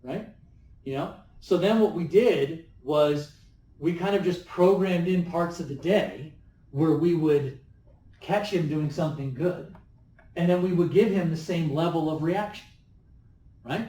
it. Right? So then what we did was we kind of just programmed in parts of the day where we would catch him doing something good, and then we would give him the same level of reaction. Right?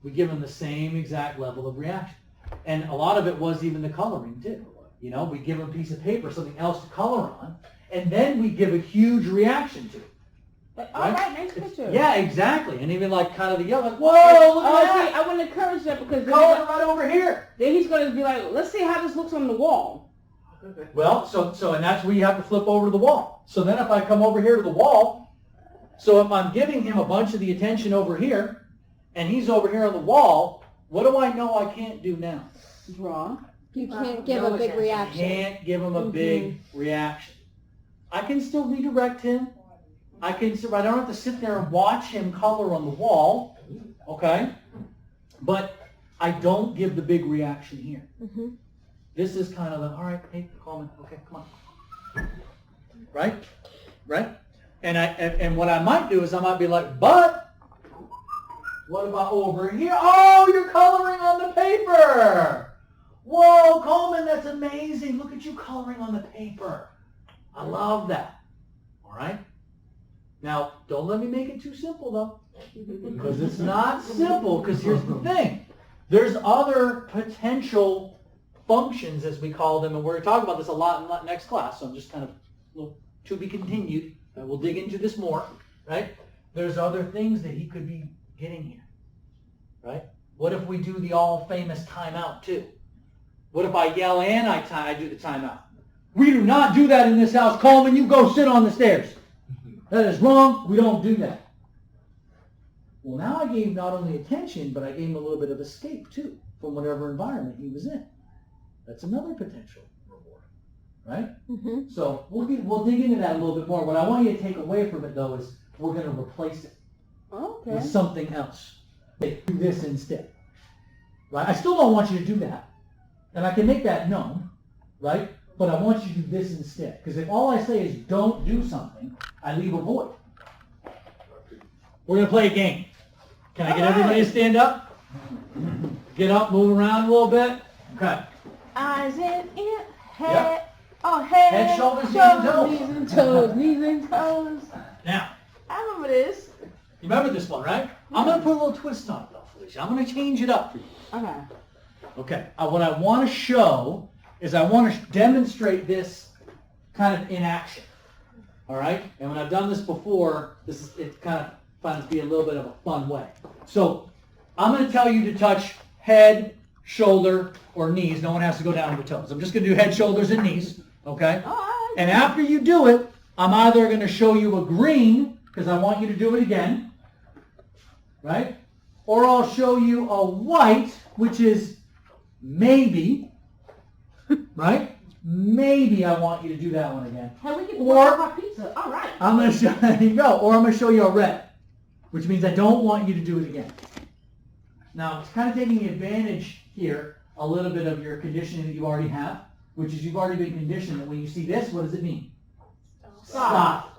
We give him the same exact level of reaction. And a lot of it was even the coloring too. We give him a piece of paper, something else to color on, and then we give a huge reaction to it. All right, nice picture. Yeah, exactly. And even like kind of the yell, like, whoa, look at See, that. I wouldn't encourage that because Color right over here. then he's going to be like, let's see how this looks on the wall. Well, so and that's where you have to flip over to the wall. So then if I come over here to the wall, so if I'm giving him a bunch of the attention over here, and he's over here on the wall, what do I know I can't do now? Draw. You can't give a big reaction. Can't give him a big reaction. I can still redirect him. I don't have to sit there and watch him color on the wall, okay? But I don't give the big reaction here. Mm-hmm. This is kind of the, all right, hey, call me, okay, come on. Right? And what I might do is I might be like, but what about over here? Oh, you're coloring on the paper. Whoa, Coleman, that's amazing. Look at you coloring on the paper. I love that. All right? Now, don't let me make it too simple, though. Because it's not simple, because here's the thing. There's other potential functions, as we call them, and we're going to talk about this a lot in the next class, so I'm just kind of to be continued. We'll dig into this more, right? There's other things that he could be getting here, right? What if we do the all-famous timeout, too? What if I yell and I do the timeout? We do not do that in this house. Coleman, you go sit on the stairs. That is wrong. We don't do that. Well, now I gave not only attention, but I gave him a little bit of escape, too, from whatever environment he was in. That's another potential reward, right? Mm-hmm. So we'll dig into that a little bit more. What I want you to take away from it, though, is we're going to replace it Okay. with something else. Do this instead, right? I still don't want you to do that, and I can make that known, right? But I want you to do this instead, because if all I say is don't do something, I leave a void. We're going to play a game. Can I get everybody to stand up? Get up, move around a little bit. Okay. Eyes in, head. Yep. Oh, head. Head, shoulders, knees, and toes. Knees and toes. Knees and toes. Now, I remember this. you remember this one, right? I'm going to put a little twist on it, though, Felicia. I'm going to change it up for you. Okay. Okay. What I want to show is I want to demonstrate this kind of in action. All right? And when I've done this before, it kind of finds to be a little bit of a fun way. So I'm going to tell you to touch head, shoulder, or knees. No one has to go down to the toes. I'm just going to do head, shoulders, and knees. Okay? All right. And after you do it, I'm either going to show you a green, because I want you to do it again, right? Or I'll show you a white, which is maybe, right? Maybe I want you to do that one again. Hey, we can Or- put our pizza. All right. I'm going to show, there you go. Or I'm going to show you a red, which means I don't want you to do it again. Now, it's kind of taking advantage here a little bit of your conditioning that you already have, which is you've already been conditioned that when you see this, what does it mean? Stop.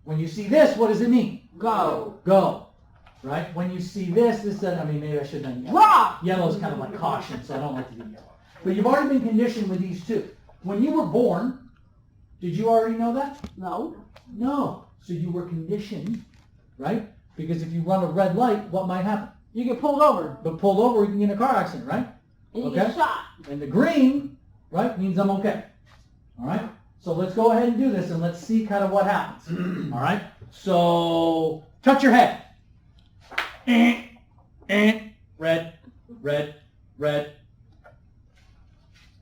When you see this, what does it mean? Go. Go. Right? When you see this doesn't, I mean, maybe I should have done yellow. Rock. Yellow is kind of like caution, so I don't like to do yellow. But you've already been conditioned with these two. When you were born, did you already know that? No. No. So you were conditioned, right? Because if you run a red light, what might happen? You get pulled over. But pulled over, you can get in a car accident, right? And you Okay. get shot. And the green, right, means I'm okay. All right? So let's go ahead and do this, and let's see kind of what happens. All right? So touch your head. Red, red, red.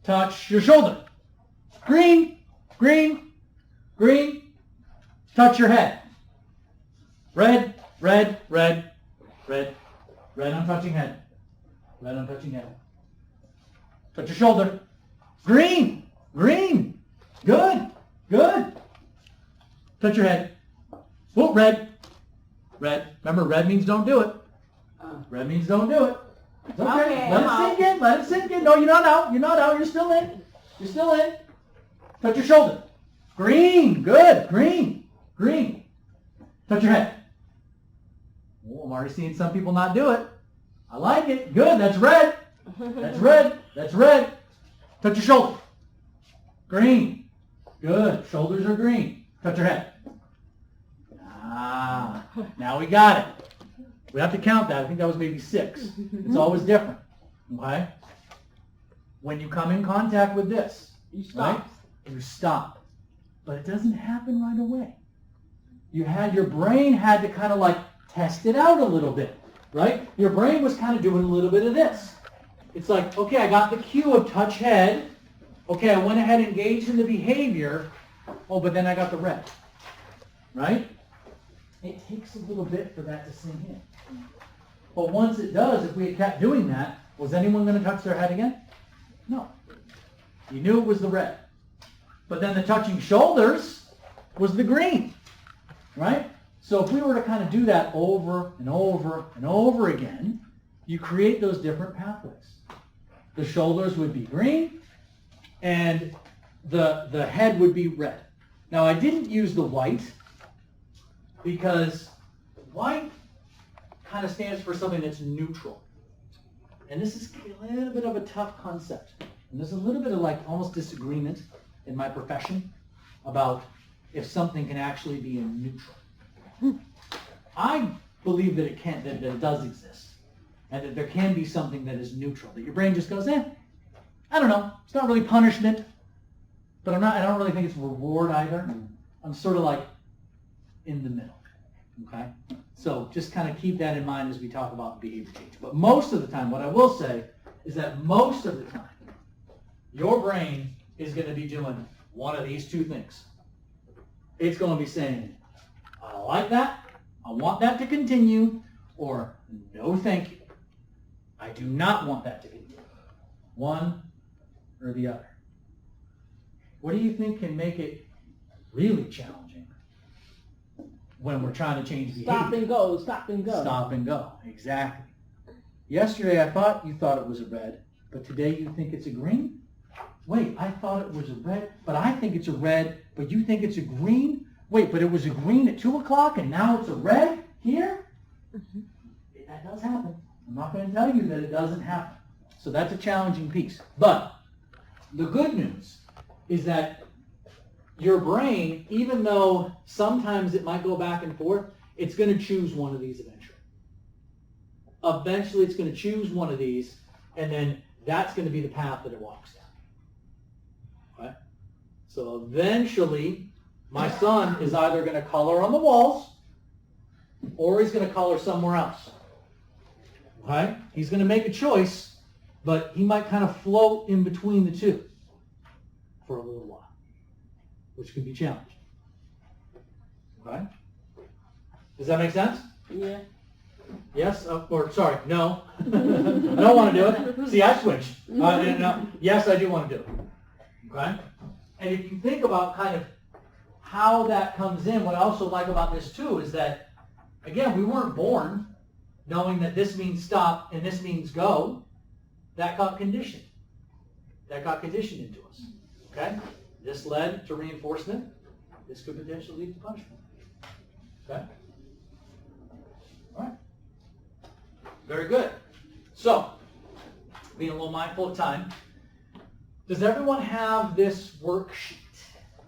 Touch your shoulder. Green, green, green. Touch your head. Red, red, red, red. Red, I'm touching head. Red, I'm touching head. Touch your shoulder. Green, green. Good, good. Touch your head. Whoa, red. Red. Remember, red means don't do it. Red means don't do it. It's okay. Okay, Let I'm it sink in. Let it sink in. No, you're not out. You're not out. You're still in. You're still in. Touch your shoulder. Green. Good. Green. Green. Touch your head. Oh, I'm already seeing some people not do it. I like it. Good. That's red. That's red. That's red. Touch your shoulder. Green. Good. Shoulders are green. Touch your head. Ah, now we got it. We have to count that. I think that was maybe 6. It's always different. Okay? When you come in contact with this, You stop. right? You stop. But it doesn't happen right away. Your brain had to kind of like test it out a little bit, right? Your brain was kind of doing a little bit of this. It's like, okay, I got the cue of touch head. Okay, I went ahead and engaged in the behavior. Oh, but then I got the red, right? It takes a little bit for that to sink in. But once it does, if we had kept doing that, was anyone going to touch their head again? No. You knew it was the red. But then the touching shoulders was the green, right? So if we were to kind of do that over and over and over again, you create those different pathways. The shoulders would be green, and the head would be red. Now, I didn't use the white because white kind of stands for something that's neutral. And this is a little bit of a tough concept. And there's a little bit of like almost disagreement in my profession about if something can actually be in neutral. I believe that it can, that it does exist. And that there can be something that is neutral. That your brain just goes, I don't know. It's not really punishment. But I don't really think it's reward either. I'm sort of like in the middle. Okay? So just kind of keep that in mind as we talk about behavior change. But most of the time, what I will say is that most of the time, your brain is going to be doing one of these two things. It's going to be saying, I like that, I want that to continue, or no thank you. I do not want that to continue. 1 or the other? What do you think can make it really challenging when we're trying to change behavior? Stop and go, stop and go. Stop and go, exactly. Yesterday I thought you thought it was a red, but today you think it's a green? Wait, I thought it was a red, but I think it's a red, but you think it's a green? Wait, but it was a green at 2 o'clock and now it's a red here? That does happen. I'm not going to tell you that it doesn't happen. So that's a challenging piece. But the good news is that your brain, even though sometimes it might go back and forth, it's going to choose one of these eventually. Eventually it's going to choose one of these, and then that's going to be the path that it walks down. Okay? So eventually, my son is either going to color on the walls, or he's going to color somewhere else. Okay? He's going to make a choice, but he might kind of float in between the two for a little while, which can be challenging. Okay? Does that make sense? Yeah. Yes? Or sorry, no. I don't want to do it. See, I switched. No. Yes, I do want to do it. Okay? And if you think about kind of how that comes in, what I also like about this too is that, again, we weren't born knowing that this means stop and this means go. That got conditioned. That got conditioned into us. Okay? This led to reinforcement. This could potentially lead to punishment. Okay? All right. Very good. So, being a little mindful of time, does everyone have this worksheet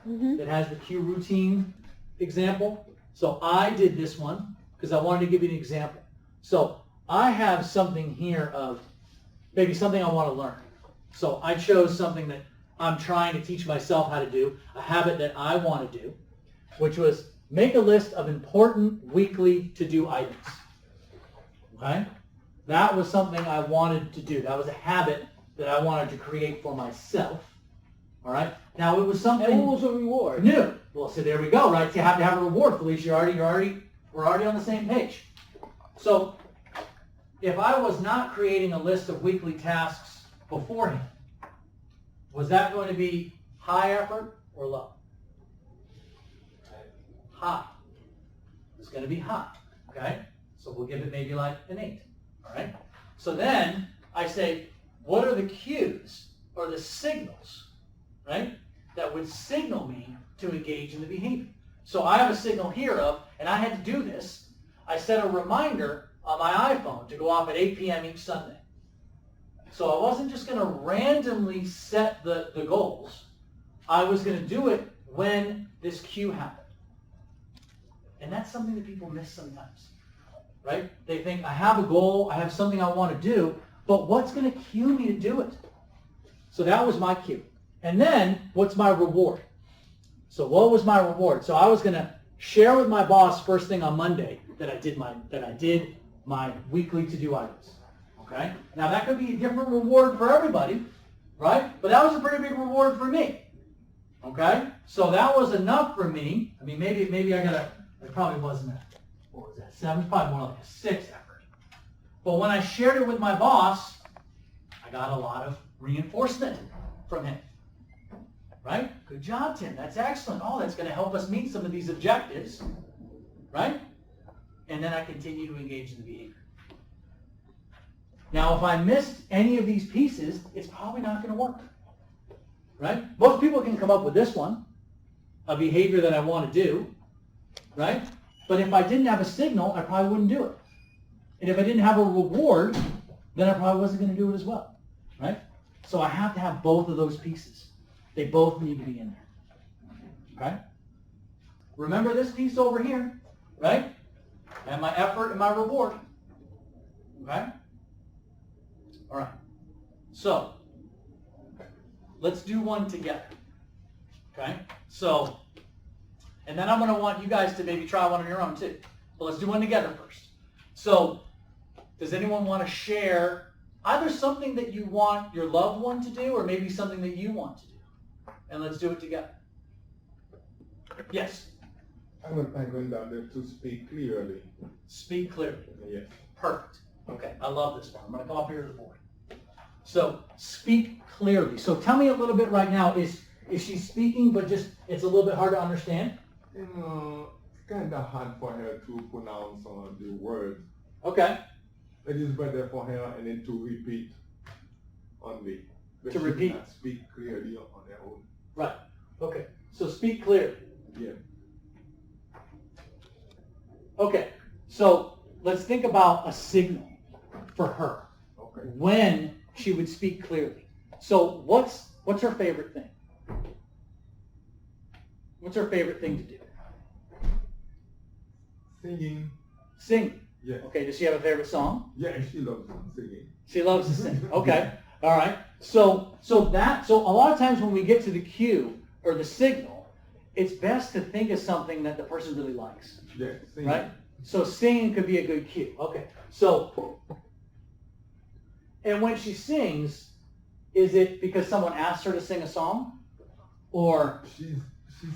that has the cue routine example? So I did this one because I wanted to give you an example. So I have something here of maybe something I want to learn. So I chose something that I'm trying to teach myself how to do, a habit that I want to do, which was make a list of important weekly to-do items. Okay? That was something I wanted to do. That was a habit that I wanted to create for myself. All right? Now, it was something... And what was the reward? New. Well, so there we go, right? You have to have a reward, Felicia. We're already on the same page. So, if I was not creating a list of weekly tasks beforehand, was that going to be high effort or low? High. It's going to be high, okay? So we'll give it maybe like an 8, all right? So then I say, what are the cues or the signals, right, that would signal me to engage in the behavior? So I have a signal here of, and I had to do this, I set a reminder on my iPhone to go off at 8 p.m. each Sunday. So I wasn't just going to randomly set the goals. I was going to do it when this cue happened. And that's something that people miss sometimes, right? They think, I have a goal, I have something I want to do, but what's going to cue me to do it? So that was my cue. And then, what's my reward? So what was my reward? So I was going to share with my boss first thing on Monday that I did my weekly to-do items. Okay? Now that could be a different reward for everybody, right? But that was a pretty big reward for me. Okay? So that was enough for me. I mean, maybe I got a, it probably wasn't a, what was that, 7? Probably more like a 6 effort. But when I shared it with my boss, I got a lot of reinforcement from him. Right? Good job, Tim. That's excellent. Oh, that's going to help us meet some of these objectives. Right? And then I continue to engage in the behavior. Now, if I missed any of these pieces, it's probably not going to work. Right? Most people can come up with this one, a behavior that I want to do. Right? But if I didn't have a signal, I probably wouldn't do it. And if I didn't have a reward, then I probably wasn't going to do it as well. Right? So I have to have both of those pieces. They both need to be in there. Okay? Remember this piece over here, right? And my effort and my reward. Okay? All right. So, let's do one together. Okay? So, and then I'm going to want you guys to maybe try one on your own too. But let's do one together first. So, does anyone want to share either something that you want your loved one to do or maybe something that you want to do? And let's do it together. Yes? I'm going down there to speak clearly. Speak clearly. Yes. Perfect. Okay, I love this one. I'm going to come up here to the board. So speak clearly. So tell me a little bit right now. Is she speaking, but just it's a little bit hard to understand? You know, it's kind of hard for her to pronounce the words. Okay. It is better for her and then to repeat only. But To she repeat. cannot speak clearly on her own. Right. Okay. So speak clearly. Yeah. Okay. So let's think about a signal for her Okay. when she would speak clearly. So what's her favorite thing? What's her favorite thing to do? Singing. Sing. Yeah. Okay. Does she have a favorite song? Yeah, she loves singing. She loves to sing. Okay. All right. So a lot of times when we get to the cue or the signal, it's best to think of something that the person really likes. Yeah, singing. Right? So singing could be a good cue. Okay. So, and when she sings, is it because someone asked her to sing a song? Or, She's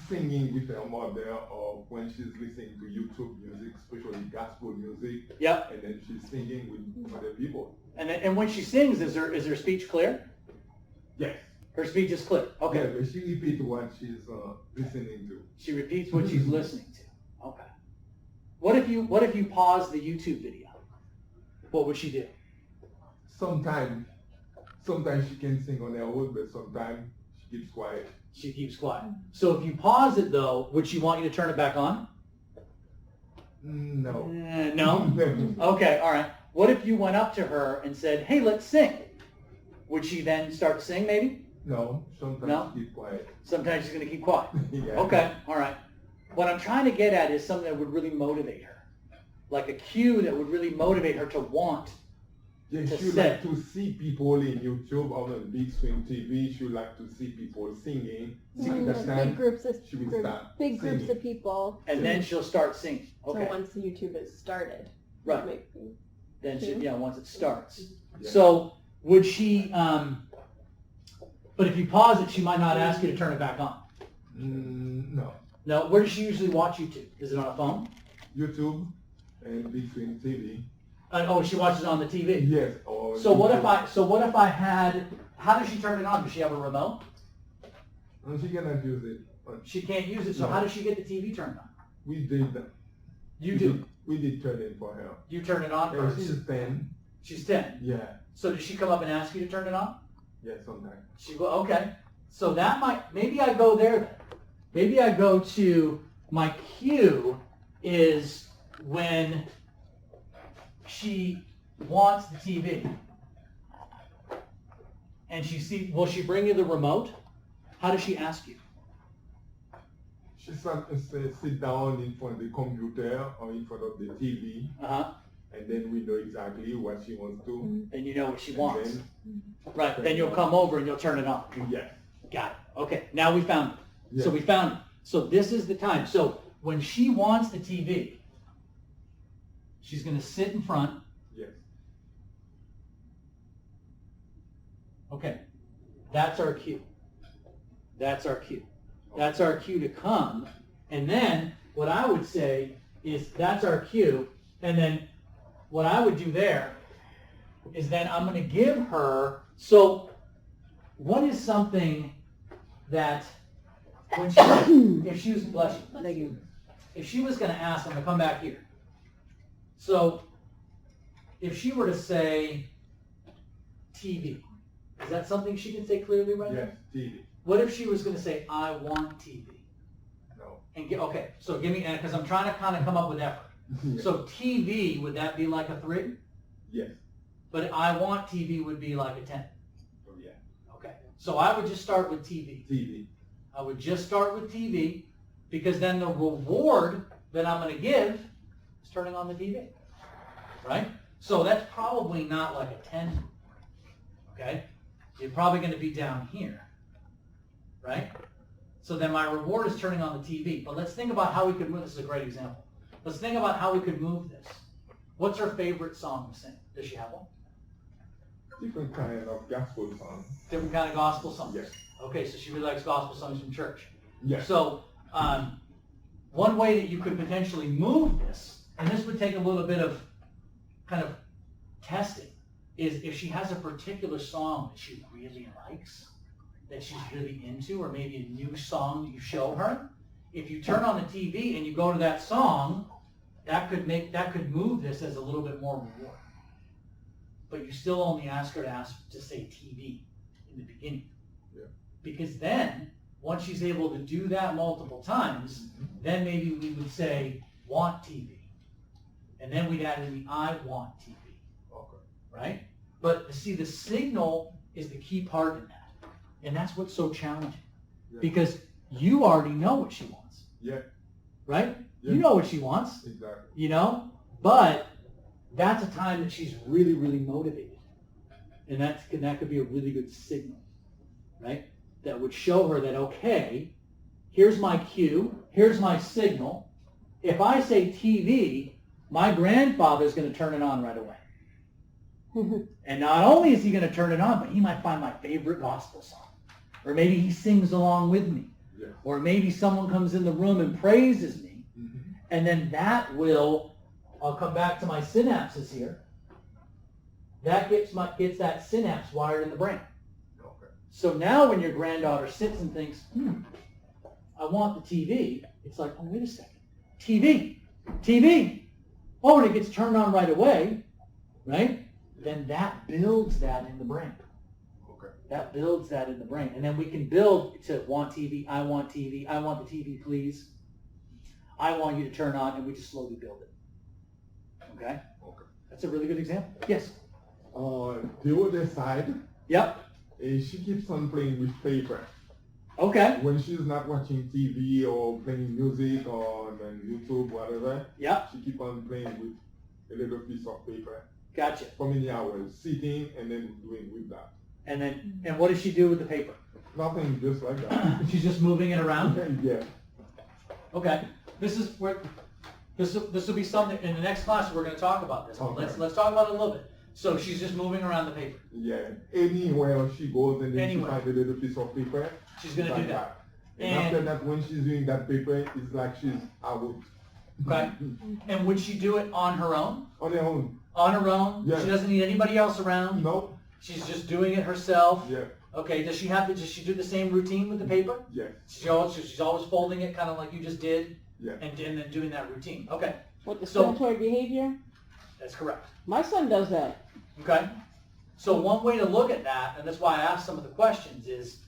singing with her mother, or when she's listening to YouTube music, especially gospel music, yep. and then she's singing with other people. And when she sings, is her speech clear? Yes. Her speech is clear. Okay. Yeah, but she repeats what she's listening to. She repeats what she's listening to. Okay. What if you pause the YouTube video? What would she do? Sometimes she can sing on her own, but sometimes she keeps quiet. She keeps quiet. So if you pause it though, would she want you to turn it back on? No. No? Okay, all right. What if you went up to her and said, hey, let's sing? Would she then start to sing maybe? No, sometimes No? she keep quiet. Sometimes she's going to keep quiet. Yeah. Okay, all right. What I'm trying to get at is something that would really motivate her. Like a cue that would really motivate her to want. Yeah, To she would say. like to see people in YouTube or on big screen TV. She would like to see people singing. At that time, Big groups of she would start big groups singing. of people. And then she'll start singing. Okay. So once the YouTube is started. Right. maybe. Then she, once it starts. Yeah. So would she, but if you pause it, she might not ask you to turn it back on. No. No, where does she usually watch YouTube? Is it on a phone? YouTube and big screen TV. Oh, she watches it on the TV. Yes. Or So what if YouTube. I had, how does she turn it on? Does she have a remote? And she cannot use it. But She can't use it, so No. how does she get the TV turned on? we did. You do. We did turn it for her. You turn it on Yeah, first. she's 10. She's 10. Yeah. So does she come up and ask you to turn it on? Yeah, sometimes. She will, okay. So that might, maybe I go there then. Maybe I go to my cue is when she wants the TV. And will she bring you the remote? How does she ask you? She sit down in front of the computer or in front of the TV, Uh-huh. and then we know exactly what she wants to. And you know what she And wants. then, Right, then you'll come over and you'll turn it on. yes. Got it. Okay, now we found it. Yes. So we found it. So this is the time. So when she wants the TV, she's going to sit in front. Yes. Okay, that's our cue. That's our cue. That's our cue to come. And then what I would say is that's our cue. And then what I would do there is then I'm going to give her, so what is something that when she, if she was, bless you, if she was going to ask, I'm going to come back here. So if she were to say TV, is that something she can say clearly right now? Yes, TV. What if she was going to say, I want TV? No. And okay, so give me, because I'm trying to kind of come up with effort. Yes. So TV, would that be like a 3? Yes. But I want TV would be like a 10. Oh, yeah. Okay, so I would just start with TV. TV. I would just start with TV because then the reward that I'm going to give is turning on the TV, right? So that's probably not like a 10, okay? You're probably going to be down here, right? So then my reward is turning on the TV. But let's think about how we could move. This is a great example. Let's think about how we could move this. What's her favorite song to sing? Does she have one? Different kind of gospel song. Different kind of gospel songs? Yes. Okay, so she really likes gospel songs from church. Yes. So one way that you could potentially move this, and this would take a little bit of kind of testing, is if she has a particular song that she really likes, that she's really into, or maybe a new song that you show her, if you turn on the TV and you go to that song, that could move this as a little bit more reward. But you still only ask her to say TV in the beginning. Yeah. Because then, once she's able to do that multiple times, then maybe we would say, want TV. And then we'd add in the I want TV. Okay. Right? But see, the signal is the key part in that. And that's what's so challenging. Yeah. Because you already know what she wants. Yeah. Right? Yeah. You know what she wants. Exactly. You know? But that's a time that she's really, really motivated. And that could be a really good signal. Right? That would show her that, okay, here's my cue, here's my signal. If I say TV, my grandfather's going to turn it on right away. And not only is he going to turn it on, but he might find my favorite gospel song. Or maybe he sings along with me. Yeah. Or maybe someone comes in the room and praises me. Mm-hmm. And then that will, I'll come back to my synapses here. That gets that synapse wired in the brain. Okay. So now when your granddaughter sits and thinks, I want the TV, it's like, oh, wait a second. TV. Oh, and it gets turned on right away, right? Then that builds that in the brain. Okay. That builds that in the brain. And then we can build to want TV, I want the TV, please. I want you to turn on, and we just slowly build it. Okay? Okay. That's a really good example. Yes? The other side, Yep. she keeps on playing with paper. Okay. When she's not watching TV or playing music or on YouTube, whatever, Yep. she keep on playing with a little piece of paper Gotcha. for many hours, sitting and then doing with that. And what does she do with the paper? Nothing, just like that. She's just moving it around? Yeah. Okay. This will be something in the next class we're going to talk about this. Okay. Let's talk about it a little bit. So she's just moving around the paper. Yeah. Anywhere she goes and then Anywhere. she finds a little piece of paper. She's going to like do that. And after that, when she's doing that paper, it's like she's out. Okay. And would she do it on her own? On her own. On her own? Yeah. She doesn't need anybody else around? No. She's just doing it herself? Yeah. Okay. Does she do the same routine with the paper? Yes. She's always folding it kind of like you just did? Yeah. And then doing that routine. Okay. With the So- sensory behavior? That's correct. My son does that. Okay? So one way to look at that, and that's why I asked some of the questions, is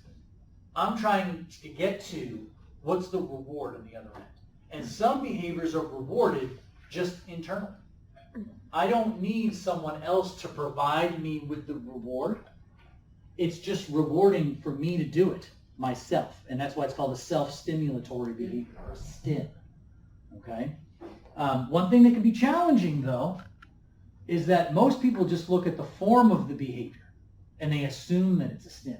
I'm trying to get to what's the reward on the other end. And some behaviors are rewarded just internally. I don't need someone else to provide me with the reward. It's just rewarding for me to do it myself. And that's why it's called a self-stimulatory behavior, or STIM. Okay? One thing that can be challenging, though, is that most people just look at the form of the behavior and they assume that it's a STIM.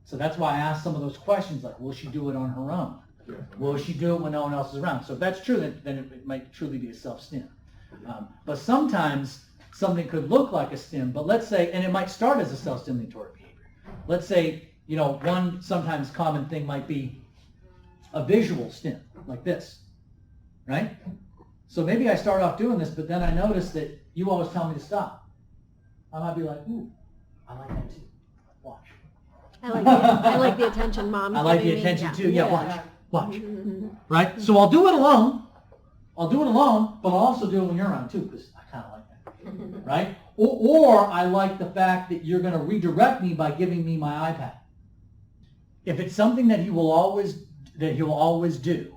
So that's why I asked some of those questions like, will she do it on her own? Yeah. Will she do it when no one else is around? So if that's true, then it might truly be a self-STIM. But sometimes something could look like a STIM, but let's say, and it might start as a self-stimulatory behavior. Let's say, one sometimes common thing might be a visual STIM, like this, right? So maybe I start off doing this, but then I notice that you always tell me to stop. I might be like, ooh, I like that too. Watch. I like the attention, Mom. I like the giving me. attention too. Yeah, watch. Mm-hmm. Right? So I'll do it alone. But I'll also do it when you're around too, because I kind of like that. Right? Or I like the fact that you're going to redirect me by giving me my iPad. If it's something that he will always do,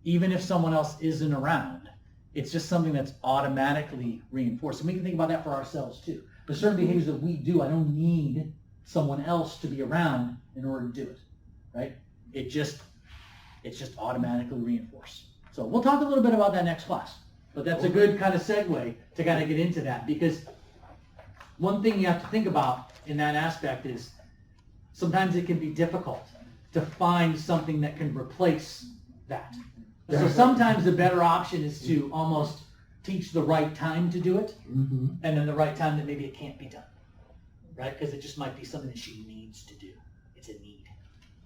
even if someone else isn't around, it's just something that's automatically reinforced. And we can think about that for ourselves too. But certain behaviors that we do, I don't need someone else to be around in order to do it. Right? It's just automatically reinforced. So we'll talk a little bit about that next class. But that's a good kind of segue to kind of get into that, because one thing you have to think about in that aspect is sometimes it can be difficult to find something that can replace that. So sometimes the better option is to almost teach the right time to do it, and then the right time that maybe it can't be done, right? Because it just might be something that she needs to do. It's a need.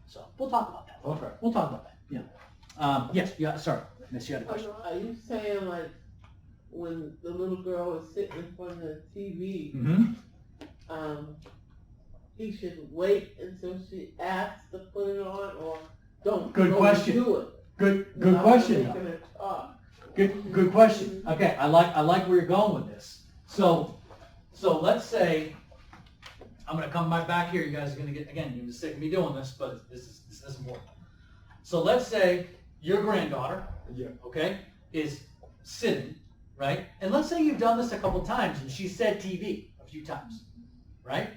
So we'll talk about that. Okay. We'll talk about that. Yeah. Yes. Yeah. Sorry, Miss, you had a question. Are you saying like when the little girl is sitting in front of the TV, he should wait until she asks to put it on, or don't Good question. do it. Good question. Making her talk. Good question. Okay, I like where you're going with this. So let's say I'm gonna come right back here. You guys are gonna get sick of me doing this, but this doesn't work. So let's say your granddaughter, Yeah. okay, is sitting, right? And let's say you've done this a couple times and she said TV a few times, right?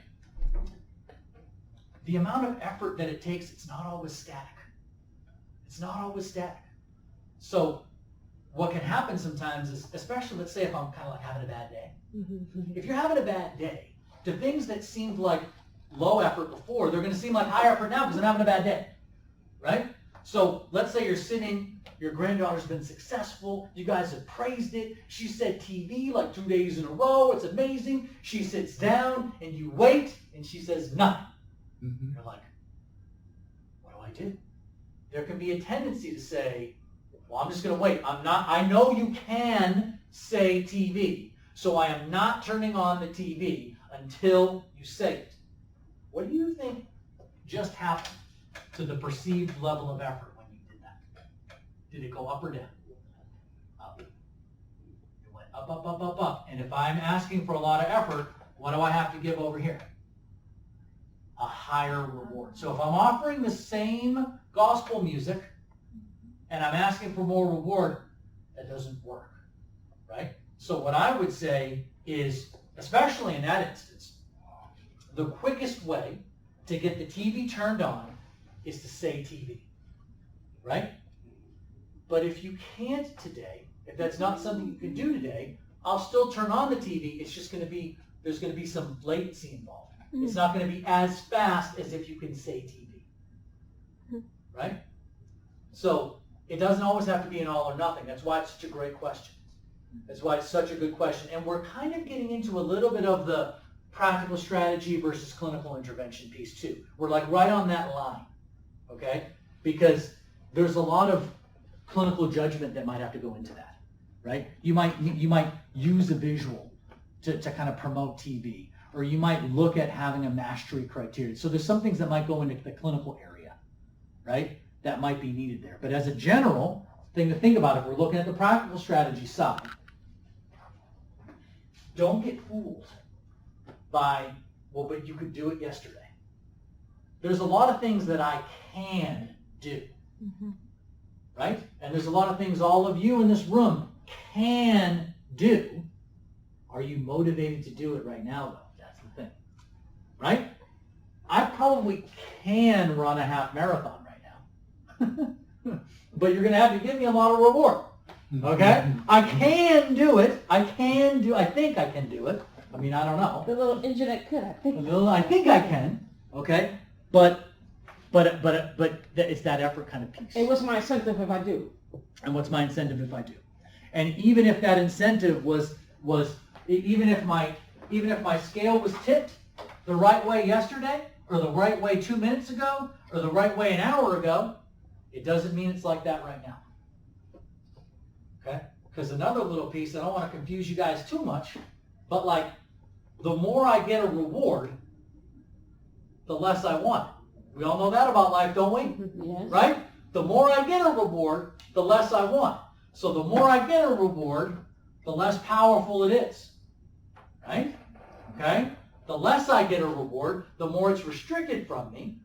The amount of effort that it takes, it's not always static. It's not always static. So what can happen sometimes is, especially let's say if I'm kind of like having a bad day. If you're having a bad day, the things that seemed like low effort before, they're going to seem like high effort now because I'm having a bad day, right? So let's say you're sitting, your granddaughter's been successful, you guys have praised it, she said TV like 2 days in a row, it's amazing, she sits down and you wait and she says nothing. You're like, what do I do? There can be a tendency to say, well, I'm just going to wait. I know you can say TV, so I am not turning on the TV until you say it. What do you think just happened to the perceived level of effort when you did that? Did it go up or down? Up. It went up, up, up, up, up. And if I'm asking for a lot of effort, what do I have to give over here? A higher reward. So if I'm offering the same gospel music and I'm asking for more reward, that doesn't work, right? So what I would say is, especially in that instance, the quickest way to get the TV turned on is to say TV, right? But if you can't today, if that's not something you can do today, I'll still turn on the TV. It's just going to be, there's going to be some latency involved. It's not going to be as fast as if you can say TV, right? So it doesn't always have to be an all or nothing. That's why it's such a great question. That's why it's such a good question. And we're kind of getting into a little bit of the practical strategy versus clinical intervention piece too. We're like right on that line, okay? Because there's a lot of clinical judgment that might have to go into that, right? You might use a visual to kind of promote TV. Or you might look at having a mastery criteria. So there's some things that might go into the clinical area, right? That might be needed there. But as a general thing to think about, if we're looking at the practical strategy side, don't get fooled by, well, but you could do it yesterday. There's a lot of things that I can do, right? And there's a lot of things all of you in this room can do. Are you motivated to do it right now, though? Right? I probably can run a half marathon right now. But you're going to have to give me a lot of reward. Okay? I can do it. I think I can do it. I mean, I don't know. The little engine that could, I think. I think I can. Okay? But it's that effort kind of piece. And what's my incentive if I do? And what's my incentive if I do? And even if that incentive was even if my scale was tipped the right way yesterday, or the right way 2 minutes ago, or the right way an hour ago, it doesn't mean it's like that right now. Okay? Because another little piece, I don't want to confuse you guys too much, but like, the more I get a reward, the less I want it. We all know that about life, don't we? Yes. Right? The more I get a reward, the less I want. So the more I get a reward, the less powerful it is. Right? Okay? The less I get a reward, the more it's restricted from me,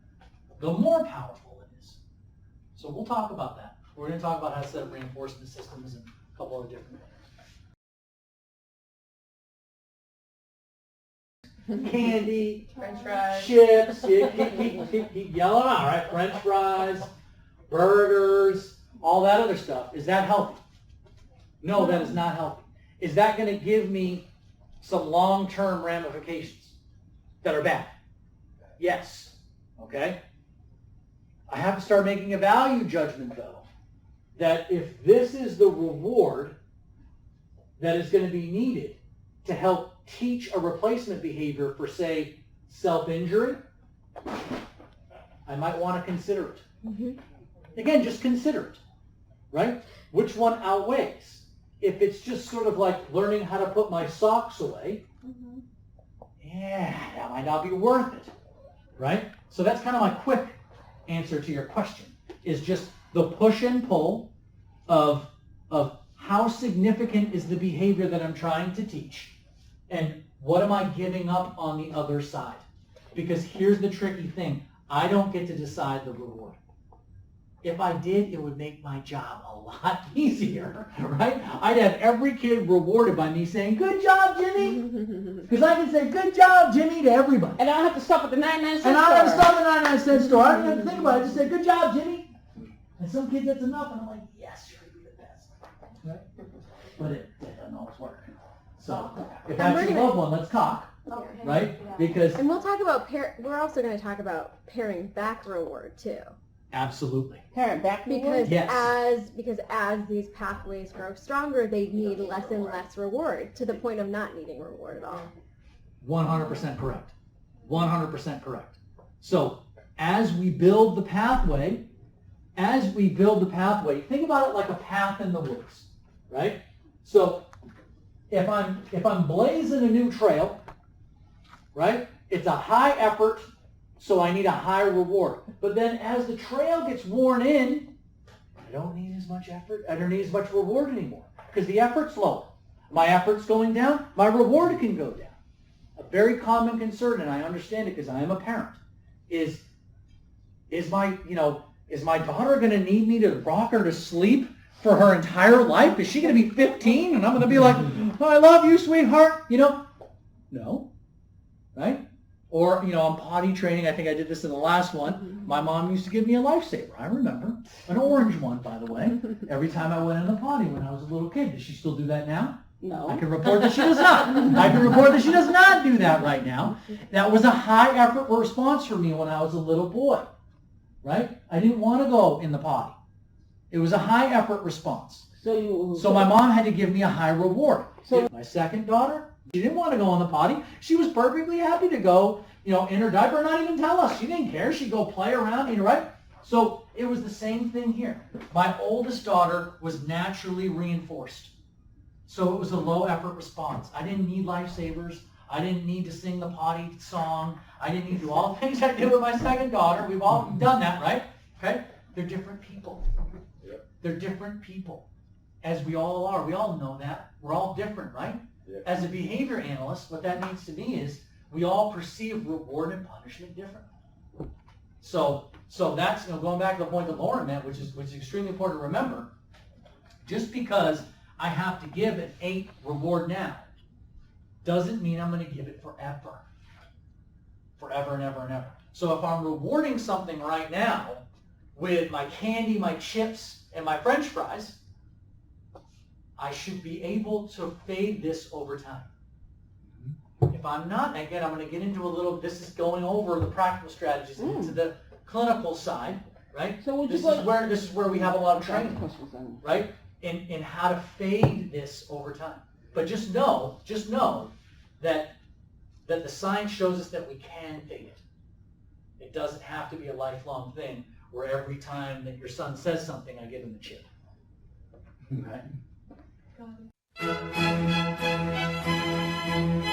the more powerful it is. So we'll talk about that. We're going to talk about how to set up reinforcement systems and a couple of different things. Candy, French fries. chips, keep yelling them out, right? French fries, burgers, all that other stuff. Is that healthy? No, that is not healthy. Is that going to give me some long-term ramifications that are bad? Yes. Okay? I have to start making a value judgment, though, that if this is the reward that is going to be needed to help teach a replacement behavior for, say, self-injury, I might want to consider it. Again, just consider it, right? Which one outweighs? If it's just sort of like learning how to put my socks away, Mm-hmm. yeah, that might not be worth it, right? So that's kind of my quick answer to your question, is just the push and pull of how significant is the behavior that I'm trying to teach, and what am I giving up on the other side? Because here's the tricky thing. I don't get to decide the reward. If I did, it would make my job a lot easier, right? I'd have every kid rewarded by me saying, good job, Jimmy. Because I can say, good job, Jimmy, to everybody. And I don't have to stop at the 99 cent And I don't have to store. stop at the 99-cent store. I don't even have to think about it. I just say, good job, Jimmy. And some kid gets enough, and I'm like, yes, you're going to be the best. Right? But it doesn't always work. So if that's your loved one, let's talk, Okay. right? Yeah. Because And we'll talk about we're also going to talk about paring back reward too. absolutely. Parent back Because Yes. as these pathways grow stronger, they need less and less reward to the point of not needing reward at all. 100% correct. 100% correct. So as we build the pathway, think about it like a path in the woods, right? So if I'm blazing a new trail, right? It's a high effort, so I need a high reward. But then as the trail gets worn in, I don't need as much effort. I don't need as much reward anymore because the effort's low. My effort's going down, my reward can go down. A very common concern, and I understand it because I am a parent, is my daughter going to need me to rock her to sleep for her entire life? Is she going to be 15 and I'm going to be like, oh, I love you, sweetheart? No, right? Or, I'm potty training. I think I did this in the last one. My mom used to give me a lifesaver. I remember. An orange one, by the way. Every time I went in the potty when I was a little kid. Does she still do that now? No. I can report that she does not. I can report that she does not do that right now. That was a high effort response for me when I was a little boy, right? I didn't want to go in the potty. It was a high effort response. So my mom had to give me a high reward. So my second daughter, she didn't want to go in the potty. She was perfectly happy to go, in her diaper and not even tell us. She didn't care. She'd go play around, right? So it was the same thing here. My oldest daughter was naturally reinforced. So it was a low effort response. I didn't need lifesavers. I didn't need to sing the potty song. I didn't need to do all the things I did with my second daughter. We've all done that, right? Okay? They're different people. They're different people. As we all are. We all know that. We're all different, right? As a behavior analyst, what that means to me is we all perceive reward and punishment differently. So that's, going back to the point that Lauren meant, which is extremely important to remember. Just because I have to give an 8 reward now doesn't mean I'm going to give it forever. Forever and ever and ever. So if I'm rewarding something right now with my candy, my chips, and my French fries, I should be able to fade this over time. If I'm not, again, I'm going to get into this is going over the practical strategies into the clinical side, right? So this is where we have a lot of training, right? In how to fade this over time. But just know that the science shows us that we can fade it. It doesn't have to be a lifelong thing where every time that your son says something, I give him a chip. Right? Got it.